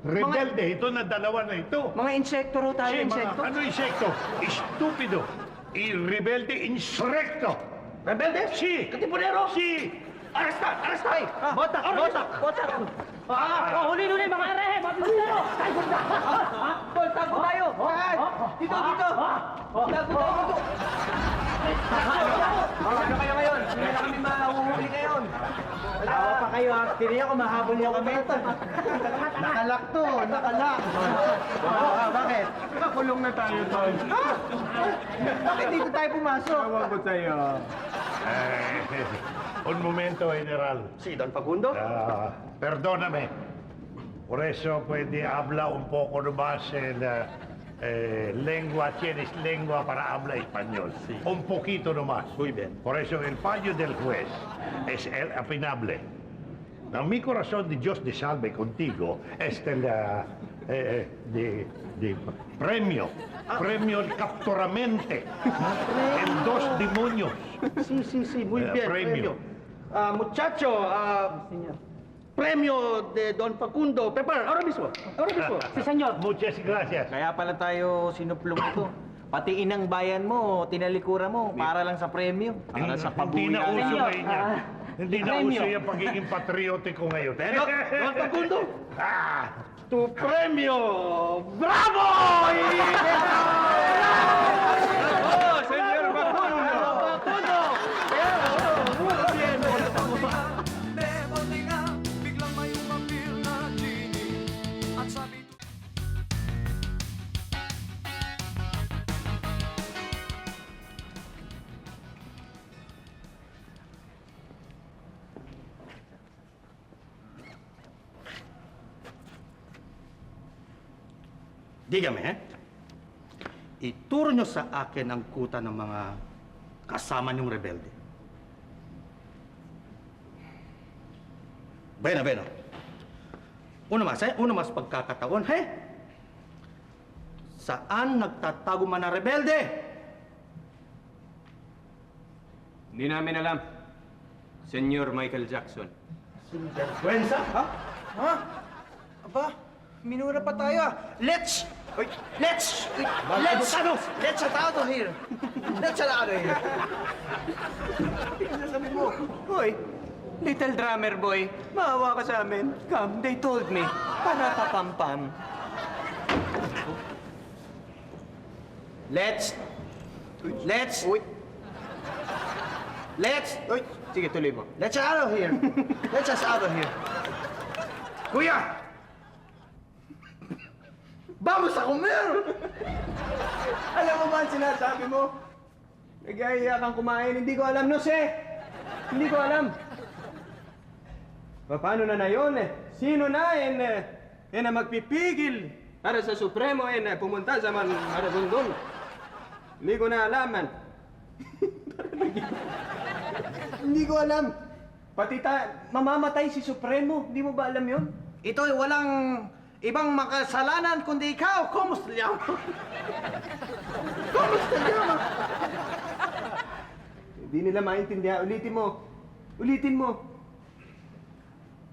Rebelde, ito na dalawa na ito. Mga insekto raw tayo, Sí, insekto. ano insekto? Estúpido y rebelde insurrecto. Rebelde? Sí. Katipunero? Sí. Arresta! Botak! Huli mga arehe, mga pilero! Tol, tago tayo! Dito! Tago! Ano kayo ngayon? Hindi na kami mahuhuli ngayon. Tawa pa kayo ha. Tiniya ko mahabol yung kami. Nakalak to, nakalak. Bakit? Nakulong na tayo, Tol. Bakit dito tayo pumasok? Tawag ko sa'yo. Un momento, General. Si Don Facundo? Perdóname. Por eso, puede habla un poco nomás en lengua, tienes lengua para hablar español. Sí. Un poquito nomás. Muy bien. Por eso, el fallo del juez es el opinable. No, mi corazón de Dios te salve contigo es de premio. Premio el capturamente. En dos demonios. Sí, muy bien. Premio. Muchacho, premio de Don Facundo. Prepara, ahora mismo. Si senyor. Muchas gracias. Kaya pala tayo sinuplong ito. Pati inang bayan mo, tinalikuran mo, para lang sa premyo. Para sa Hindi na pabuyan. uso ngayon yan. Hindi na Premio. uso yung pagiging patriotiko ngayon. Pero, Don Facundo, Ah! tu premio. ¡Bravo! Senyor Facundo! Buti nga, biglang may umapil na genie at sabi Dígame, ituro nyo sa akin ang kuta ng mga kasama niyong rebelde. Bueno. Una mas pagkakataon, Saan nagtatago man na rebelde? Hindi namin alam. Senyor Michael Jackson. Vergüenza? Aba, minura pa tayo. Let's get out of here. Let's get out of here. Sabi mo, Hoy, little drummer boy, maawa ka sa amin. Come, they told me. Pam. Sige, tuloy mo. let's out of here. Let's us out of here. Kuya! Vamos a comer! Alam mo ba ang sinasabi mo? Nag-iiyak kang kumain. Hindi ko alam, Nose. Hindi ko alam. Paano na yun eh? Sino na na magpipigil para sa Supremo pumunta sa Marabundon? Hindi ko na alaman. Hindi ko alam. Pati mamamatay si Supremo. Hindi mo ba alam yun? Ito, walang ibang makasalanan kundi ikaw. Kumusta niya? Kumusta niya? Hindi nila maintindihan. Ulitin mo. Ulitin mo.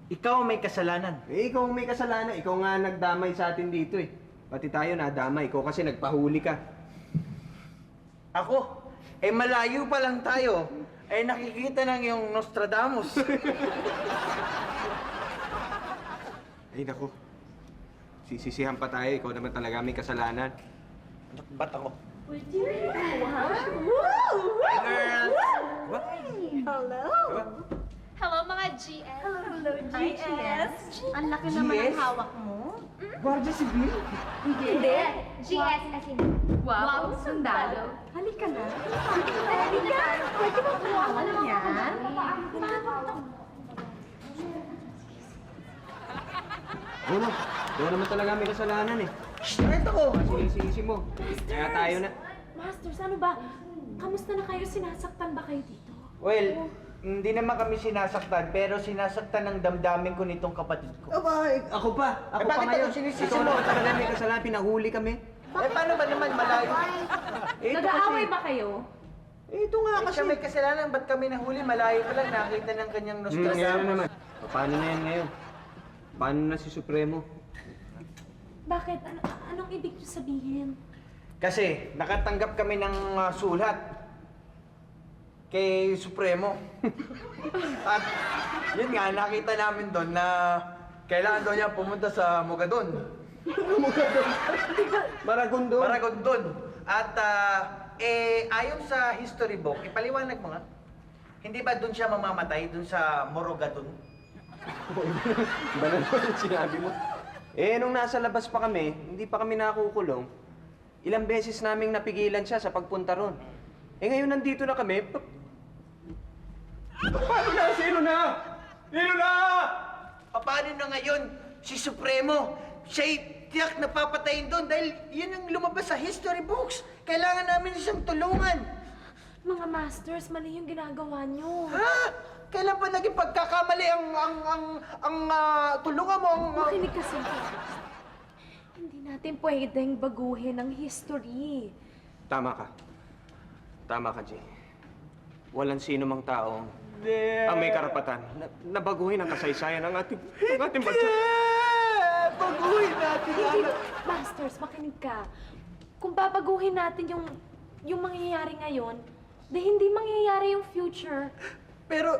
Ikaw may kasalanan. Eh, ikaw ang may kasalanan. Ikaw nga nagdamay sa atin dito eh. Pati tayo nadamay. Ikaw kasi nagpahuli ka. Ako? Eh malayo pa lang tayo. Eh nakikita ng yung Nostradamus. Ay, naku. Sisisihan pa tayo. Ikaw naman talaga may kasalanan. Ba't ako? Hello, mga GS. Hello, GS. Ang laki naman ng hawak mo. Guardia Civil? Hindi. GS as in, wow, sundalo. Halika na. Halika. Pwede ba kuha ka naman yan? Ano? Ikaw naman talaga may kasalanan eh. Bakit ako? Sinisisi mo. Kaya tayo na. Masters, ano ba? Kamusta na kayo? Sinasaktan ba kayo dito? Well, hindi naman kami sinasaktan, pero sinasaktan ng damdamin ko nitong kapatid ko. Aba, ako pa. Ako Eh, pa bakit ngayon. ako sinisisi Ikaw mo? naman talaga may kasalanan. Pinahuli kami. Eh, paano ba naman malayo? Eh, ito Nag-aaway kasi- ba kayo? Ito nga kasi. Siya may kasalanan, ba't kami nahuli? Malayo pa lang, nakita ng kanyang Nostradamus. Ngayon naman. Paano na yan ngayon? Paano na si Supremo? Bakit? Anong ibig niyo sabihin? Kasi nakatanggap kami ng sulat kay Supremo. At yun nga, nakita namin doon na kailangan daw niya pumunta sa Mogadon. Maragondon. Maragondon. At ayon sa history book, ipaliwanag mo nga, hindi ba doon siya mamamatay, doon sa Morogadon? Iba na naman yung sinabi mo. Eh, nung nasa labas pa kami, hindi pa kami nakukulong, ilang beses naming napigilan siya sa pagpunta ron. Eh, ngayon nandito na kami. Paano na? Sino na? Sino na? Paano na ngayon si Supremo? Siya'y tiyak na papatayin doon dahil yun ang lumabas sa history books. Kailangan namin siyang tulungan. Mga masters, mali yung ginagawa niyo. Ha? Kailan pa naging pagkakamali ang tulungan mo? Makinig kasi. Hindi natin pwedeng baguhin ang history. Tama ka. Tama ka, Jay. Walang sino mang tao ang may karapatan na baguhin ang kasaysayan ng ating bansa. Baguhin natin Hindi, masters, makinig ka. Kung babaguhin natin yung mangyayari ngayon, di hindi mangyayari yung future. Pero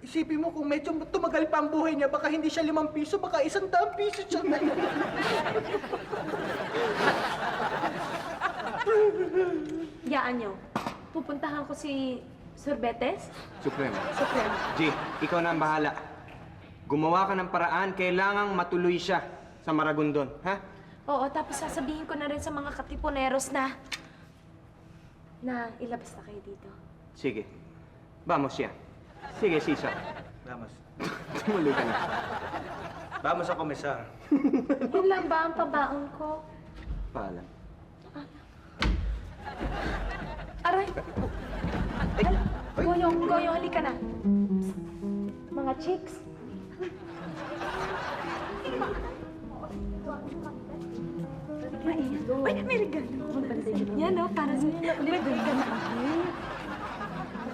isipin mo kung medyo tumagal pa ang buhay niya, baka hindi siya 5 piso, baka 100 piso siya. Yaan nyo. Pupuntahan ko si Sorbetes. Supremo. Supremo. Jay, ikaw na ang bahala. Gumawa ka ng paraan, kailangang matuloy siya sa Maragondon, ha? Oo, tapos sasabihin ko na rin sa mga katipuneros na ilabas na kayo dito. Sige. Vamos yan. Sige, Cesar. Vamos. Tumuloy ka na. Vamos a comenzar. Yun lang ba ang pabaon ko? Paalam. Aray! Ay, Goyong, halika na. Psst. Mga chicks. Ay, may regalo. Yan o, para sa inyo. May regalo na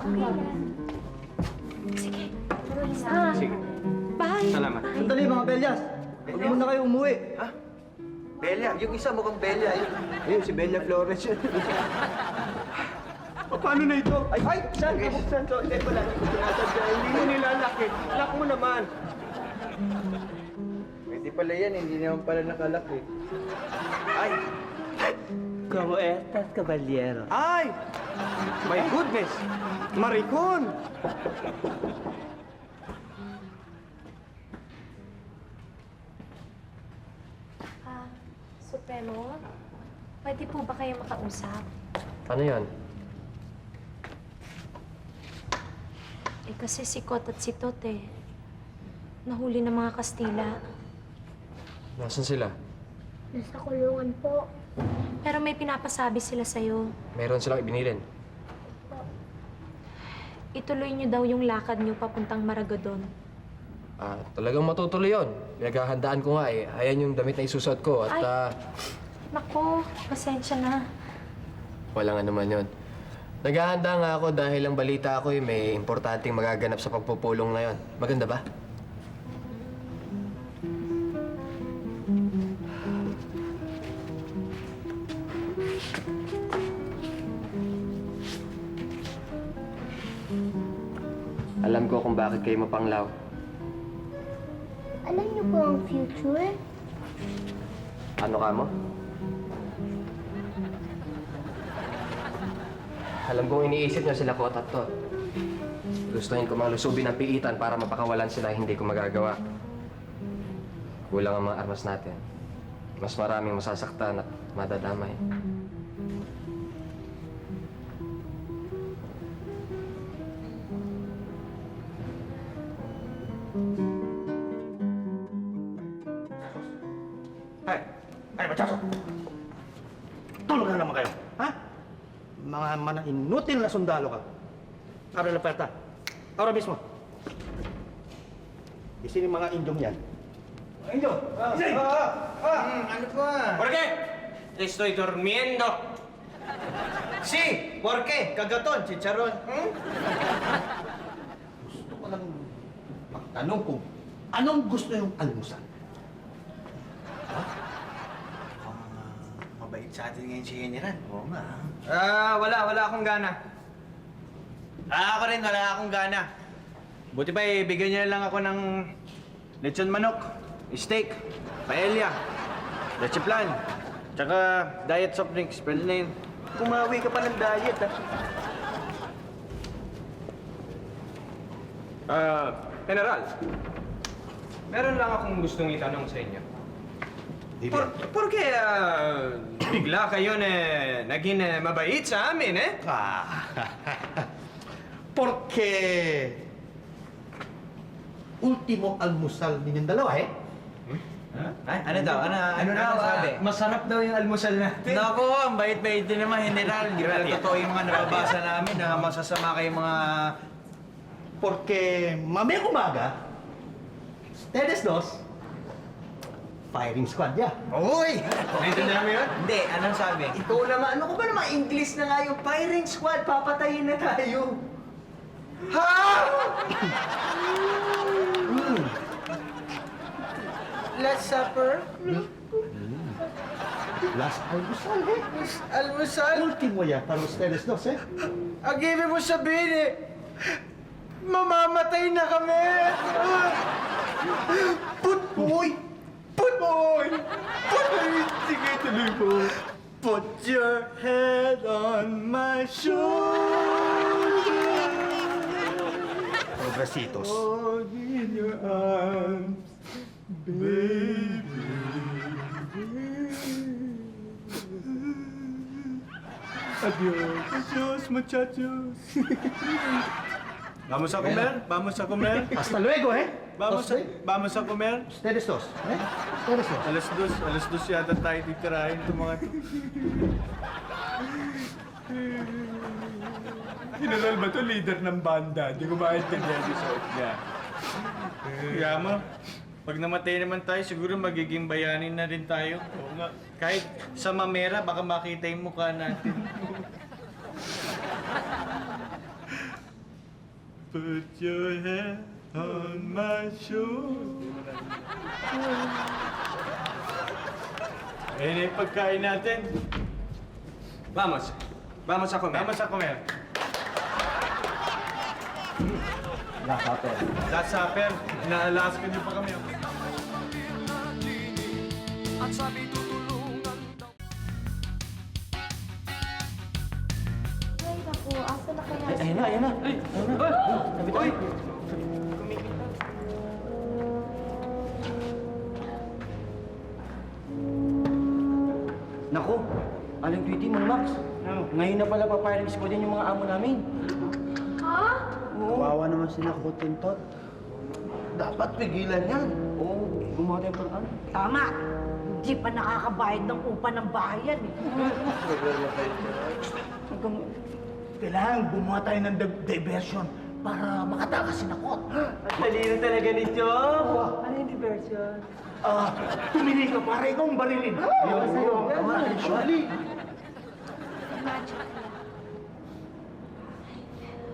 Okay na. Sige. Sige. Bye. Salamat. Bye. Sandali mga Belyas. Huwag muna kayo umuwi. Ha? Belia, yung isa mukhang Belia. Ayun, si Bella Flores yun. Paano na ito? Ay, saan ka buksan to? Hindi pala, hindi mo nilalak eh. Lock mo naman. Pwede pala yan, hindi naman pala nakalak eh. Ay! Como estas, caballero? Ay! My goodness! Maricon! Supremo, pwede po ba kayo makausap? Ano yan? Eh kasi si Kot at si Tot nahuli ng mga Kastila. Nasaan sila? Nasa kulungan po. Pero may pinapasabi sila sa'yo. Meron silang ibinilin. Ituloy niyo daw yung lakad niyo papuntang Maragadon. Talagang matutuloy yun. Pinaghahandaan ko nga eh. Ayan yung damit na isusuot ko at Ay. Nako, pasensya na. walang ano man yun. Naghahanda nga ako dahil ang balita ko may importanteng magaganap sa pagpupulong na yon. Maganda ba? Alam ko kung bakit kayo mapanglaw. Alam niyo po ang future? Ano ka mo? Alam kong iniisip niyo sila ko at Tot. Gustuhin ko malusubin ang piitan para mapakawalan sila hindi ko magagawa. Kulang ang mga armas natin. Mas maraming masasaktan at madadamay. Ay, Machaso! Tulog na naman kayo, ha? Mga inutil na sundalo ka. Para na perta. Ahora mismo. Isin yung mga Indong yan. Mga Indong! Isin! Ano ba? ¿Por qué? Estoy durmiendo. Si! ¿Por qué? Kagaton, chicharon. Gusto ko lang magtanong kung anong gusto yung almusal. Mabait sa atin ngayon si General. Oo nga. Wala akong gana. Ako rin, wala akong gana. Buti pa bigyan niyo na lang ako ng lechon manok, steak, paella, leche plan, tsaka diet soft drinks. Pwede na yun. Kumawi ka pa ng diet, General, meron lang akong gustong itanong sa inyo. Por qué bigla kayo naging mabait sa amin, eh? Porque ultimo almusal ninyong dalawa, eh? Ano daw? Ano sabi? Masarap daw yung almusal natin. Nako, ang bait-bait din naman, General. Di ba totoo yung mga nababasa namin na masasama kayong mga... Porque mamayang umaga, ustedes dos, firing squad ya. Uy! Naintindihan mo yun? Hindi, anong sabi? Ikaw naman, ano ko ba naman? English na nga yung firing squad. Papatayin na tayo. Ha? Last supper? Last almusal, eh? Almusal? Ultimo ya para ustedes dos, eh? Ang ibig mo sabihin eh, mamamatay na kami! Putboy! Putboy! Putboy! Sige, tuloy po. Put your head on my shoulder. Pobrecitos. Hold me in your arms, baby. Adios. Adios, muchachos. Vamos a comer? Vamos a comer? Hasta luego, eh? Vamos a comer? Ustedes dos, eh? Ustedes dos. Alas dos yata tayo titirahin itong mga to. General ba to? Leader ng banda. Hindi ko maintindihan yung suot niya. Kaya mo, pag namatay naman tayo, siguro magiging bayanin na rin tayo. Oo nga. Kahit sa mamera, baka makita yung mukha natin. Put your head on my shoulder. Ayun na yung pagkain natin. Vamos. Vamos a comer. Vamos a comer. Last supper. Last supper. Inaalas ko niyo pa kami. Ay, naku, asa na kaya Ay, ayan na. Sabi tayo. Naku, aling tweety mo, Max. Ngayon na pala pa-firing squad din yung mga amo namin. Ha? Kawawa naman sila Tot. Dapat pigilan yan. Oo, gumawa tayo paraan. Tama. Hindi pa nakakabayad ng upa ng bayan eh. Kailangan gumawa tayo ng diversion para makatakas si Nakot. Talino talaga ni Chong. Ano yung diversion? Tumili ka, pare. Ikaw ang barilin. Ayun sa'yo. Surely.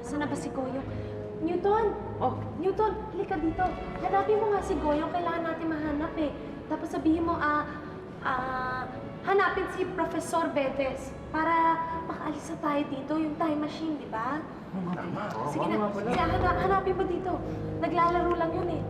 Saan na ba si Goyong? Newton! Oh, Newton, halika dito. Hanapin mo nga si Goyong. Kailangan natin mahanap eh. Tapos sabihin mo, hanapin si Professor Betes para makaalis na tayo dito, yung time machine, di ba? Sige na, sige, hanapin mo dito. Naglalaro lang yun eh.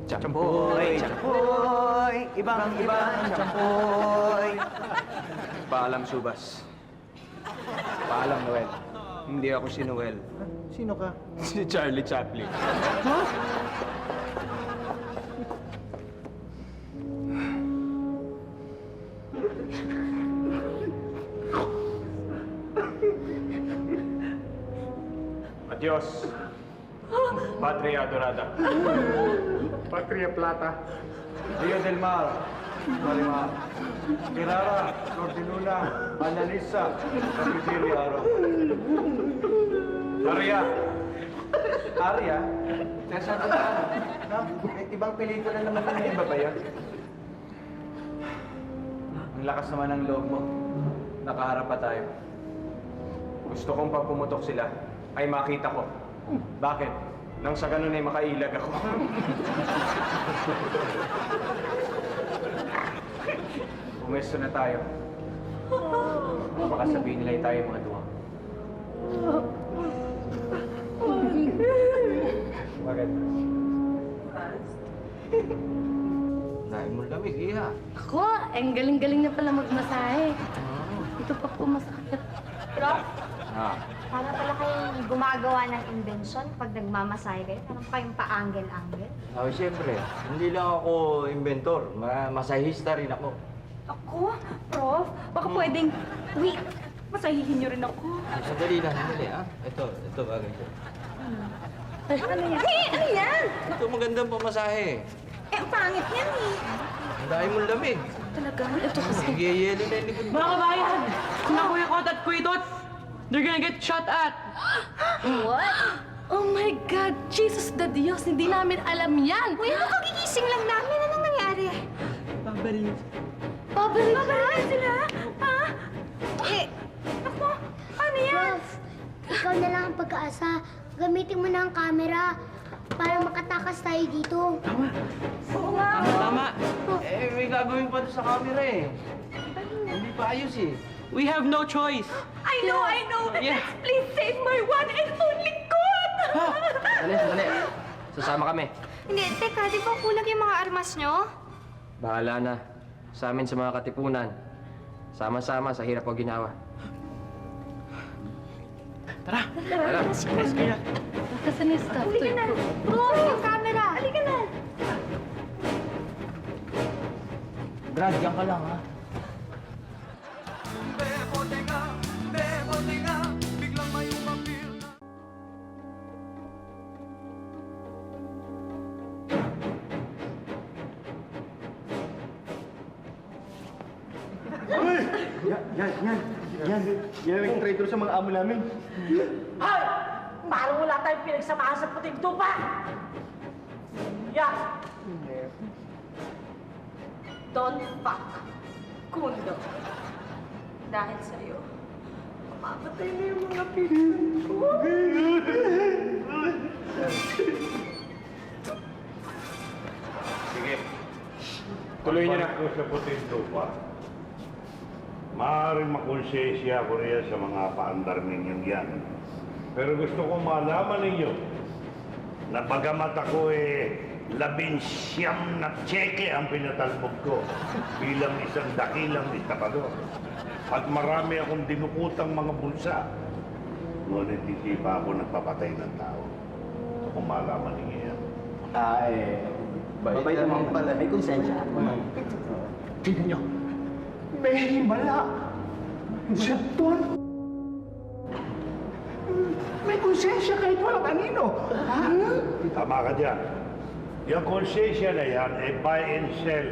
Champoy! Champoy! Ibang-ibang champoy! Paalam, Subas. Paalam, Noel. Hindi ako si Noel. Sino ka? Si Charlie Chaplin. Adios. Patria Dorada. Patria Plata. Rio del Mar. Marimar. Kirara. Lordinuna. Analisa. Kapitili Araw. Arya. Arya? Nasaan ka na? Ha? Ibang pelikula naman yun. Iba ba yun? Ang lakas naman ng loob mo. Nakaharap pa tayo. Gusto kong pag pumutok sila, ay makita ko. Bakit? Nang sa ganun ay makailag ako. Pumesto na tayo. Baka sabihin nila tayo mga duwang. Bakit? Dahil mo lamig, iya. Ako, ang galing-galing niya pala magmasahe. Ito pa po masakit. Prof, Ha? para pala kayong gumagawa ng invention pag nagmamasahe kayo. Parang kayong pa-angle-angle. Oh, siyempre. Hindi lang ako inventor. Masahista rin ako. Ako? Prof, baka pwedeng... Wait, masahihin niyo rin ako. Sandali lang, sandali, ha? Ito bagay ko. Ano yan? Hey, ano yan? Ito magandang pamasahe. Eh, ang pangit yan eh. Ang dahil mo lamig. Talaga? Ito kasi. Nagyayelo na yung likod mo. Mga kabayan! Sina Kuya Kot at Kuitot! They're gonna get shot at! What? Oh my God! Jesus the Diyos! Hindi namin alam yan! Uy, ano kagigising lang namin? Anong nangyari? Pabaril. Babarilin sila? Ha? Eh, ako, ano yan? Ikaw na lang ang pag-aasa. Gamitin mo na ang camera para makatakas tayo dito. Tama! Eh, may gagawin pa doon sa camera eh. Hindi pa ayos eh. We have no choice! I know! Yeah. Please save my one and only God! Sandali. Sasama kami. Hindi, teka, di ba kulang yung mga armas nyo? Bahala na. Sa amin sa mga katipunan. Sama-sama sa hirap o ginawa. Tara! Kasan yung stuff to? Bro, yung camera! Halika na! Brad, diyan ka lang, ha? Yan ang traitor sa mga amo namin. Hoy! Parang wala tayong pinagsamahan sa puting tupa! Yeah! Don't fuck, Kundo. Dahil sa'yo, mamamatay na yung mga pinili ko. Sige. Tuloy niyo na. Pagko sa puting tupa, maaaring makonsensya ko riyan sa mga paandar ninyong yan. Pero gusto kong malaman ninyo na bagamat ako 19 na tseke ang pinatalbog ko bilang isang dakilang estafador. At marami akong dinukutang mga bulsa. Ngunit hindi pa ako nagpapatay ng tao. Gusto kong malaman ninyo yan. Mabait naman pala. May konsensya. Tingnan nyo. Himala. Siya doon. May konsensya kahit walang anino. Ha? Tama ka dyan. Yung konsensya na yan ay buy and sell.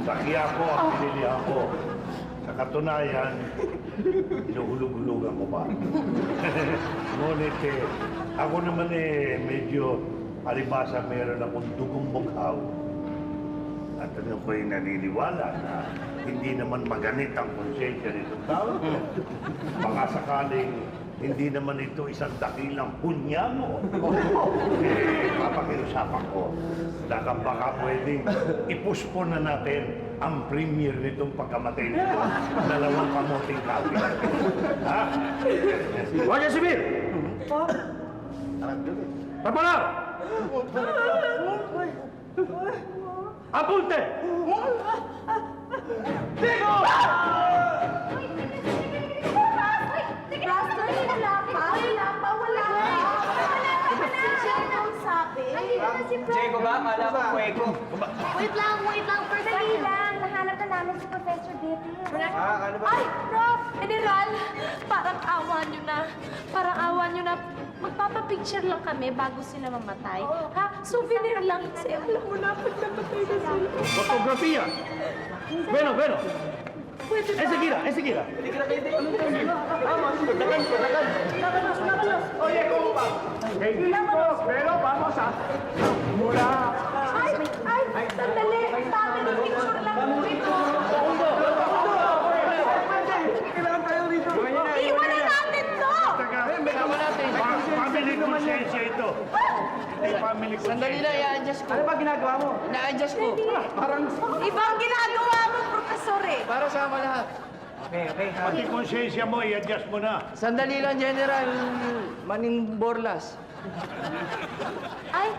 Sa Quiapo ang pinilihan ko. Sa katunayan, inuhulog-hulugan ko pa. Ngunit ako naman medyo alibasa meron akong dugong bughaw. At ano ko'y naniniwala na hindi naman maganit ang konsensya nitong tao. Baka sakaling hindi naman ito isang dakilang punyamo. Papakiusapan ko na baka pwedeng ipuspon na natin ang premier nitong pagkamatay nito. 2 kamuting kapi. Ha? Guardia Civil! Preparar! Apunte! Digo! Pastor, wala pa. Diego ba? Kala ko Fuego. Wait lang. Dali lang, nahanap na namin si Professor Dete. Ano ba? Ay, Prof! General, parang awa nyo na. Magpapapicture lang kami bago sila mamatay. Ha? Souvenir lang. Kasi alam mo na, pag namatay na sila. Fotografía. Bueno. Pwede ba? Enseguida. Oye, compa. Pero vamos a... Mula. Ay, sandali. Family picture lang po ito. Kailangan tayo rito. Iwan na natin to! Family konsensya ito. Hindi family konsensya. Sandali lang, i-adjust ko. Ano ba ginagawa mo? Na-adjust ko. Parang Ibang ginagawa mo, Professor eh. para sa lahat. Okay. Pati konsensya mo, i-adjust mo na. Sandali lang, General. Maning Borlas. Ay,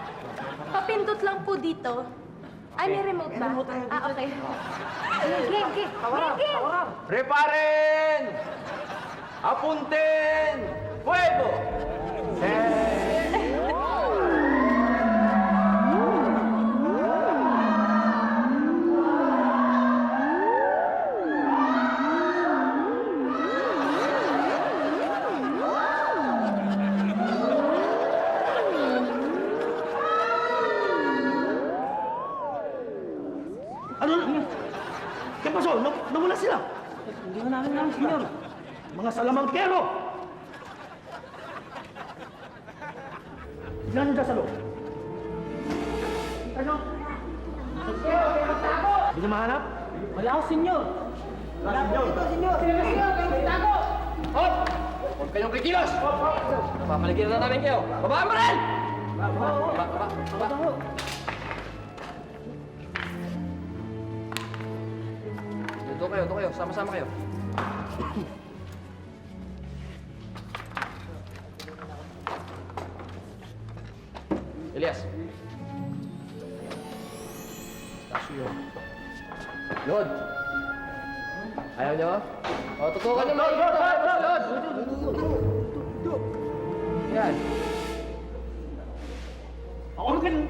papindot lang po dito. Ay, may remote ba? Okay. Game. Preparen! Apunten! Fuego! ¿Qué pasó? Nawala sila. Hindi ko namin alam, senyor. Mga salamangkero! Tignan nyo dyan sa loob. Ano? Hindi nyo mahanap? Wala ako, senyor. Wala senyor. Hop! Huwag kayong kikilos! Papalikin na namin kayo. Babaan mo rin! Baba. Dito kayo. Sama-sama kayo. Elias. Lord. Ayaw niyo? O, tutukan niyo mga ito. Lord! Yan. Ako rin.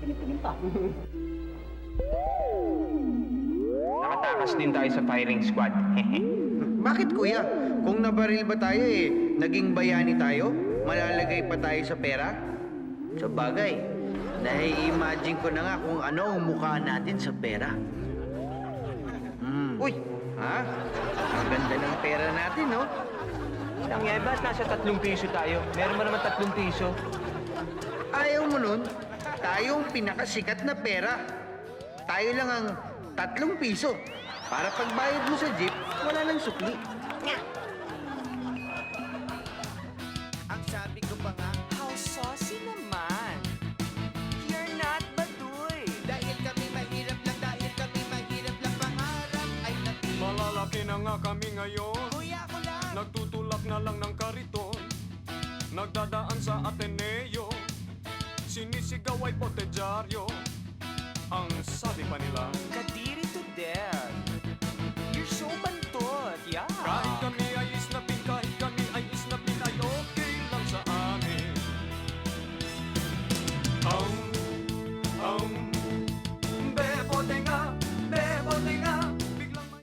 Titingin pa. Nakatakas din tayo sa firing squad. Bakit kuya? Kung nabaril ba tayo naging bayani tayo? Malalagay pa tayo sa pera? Sa bagay, nai-imagine ko na nga kung ano ang mukha natin sa pera. Uy! Ha? Ang ganda ng pera natin, no? Nangyay, ba't nasa 3 piso tayo? Meron mo naman 3 piso. Ayaw mo nun? Tayong pinakasikat na pera. Tayo lang ang 3 piso. Para pagbayad mo sa jeep, wala nang sukli. Ang sabi ko pa nga, how saucy naman. You're not baduy. Dahil kami mahirap lang pangarap ay natin. Malalaki na nga kami ngayon. Kuya ko lang. Nagtutulak na lang ng kariton. Nagdadaan sa Ateneo. Sinisigaw ay potedyaryo. Ang sabi pa nila,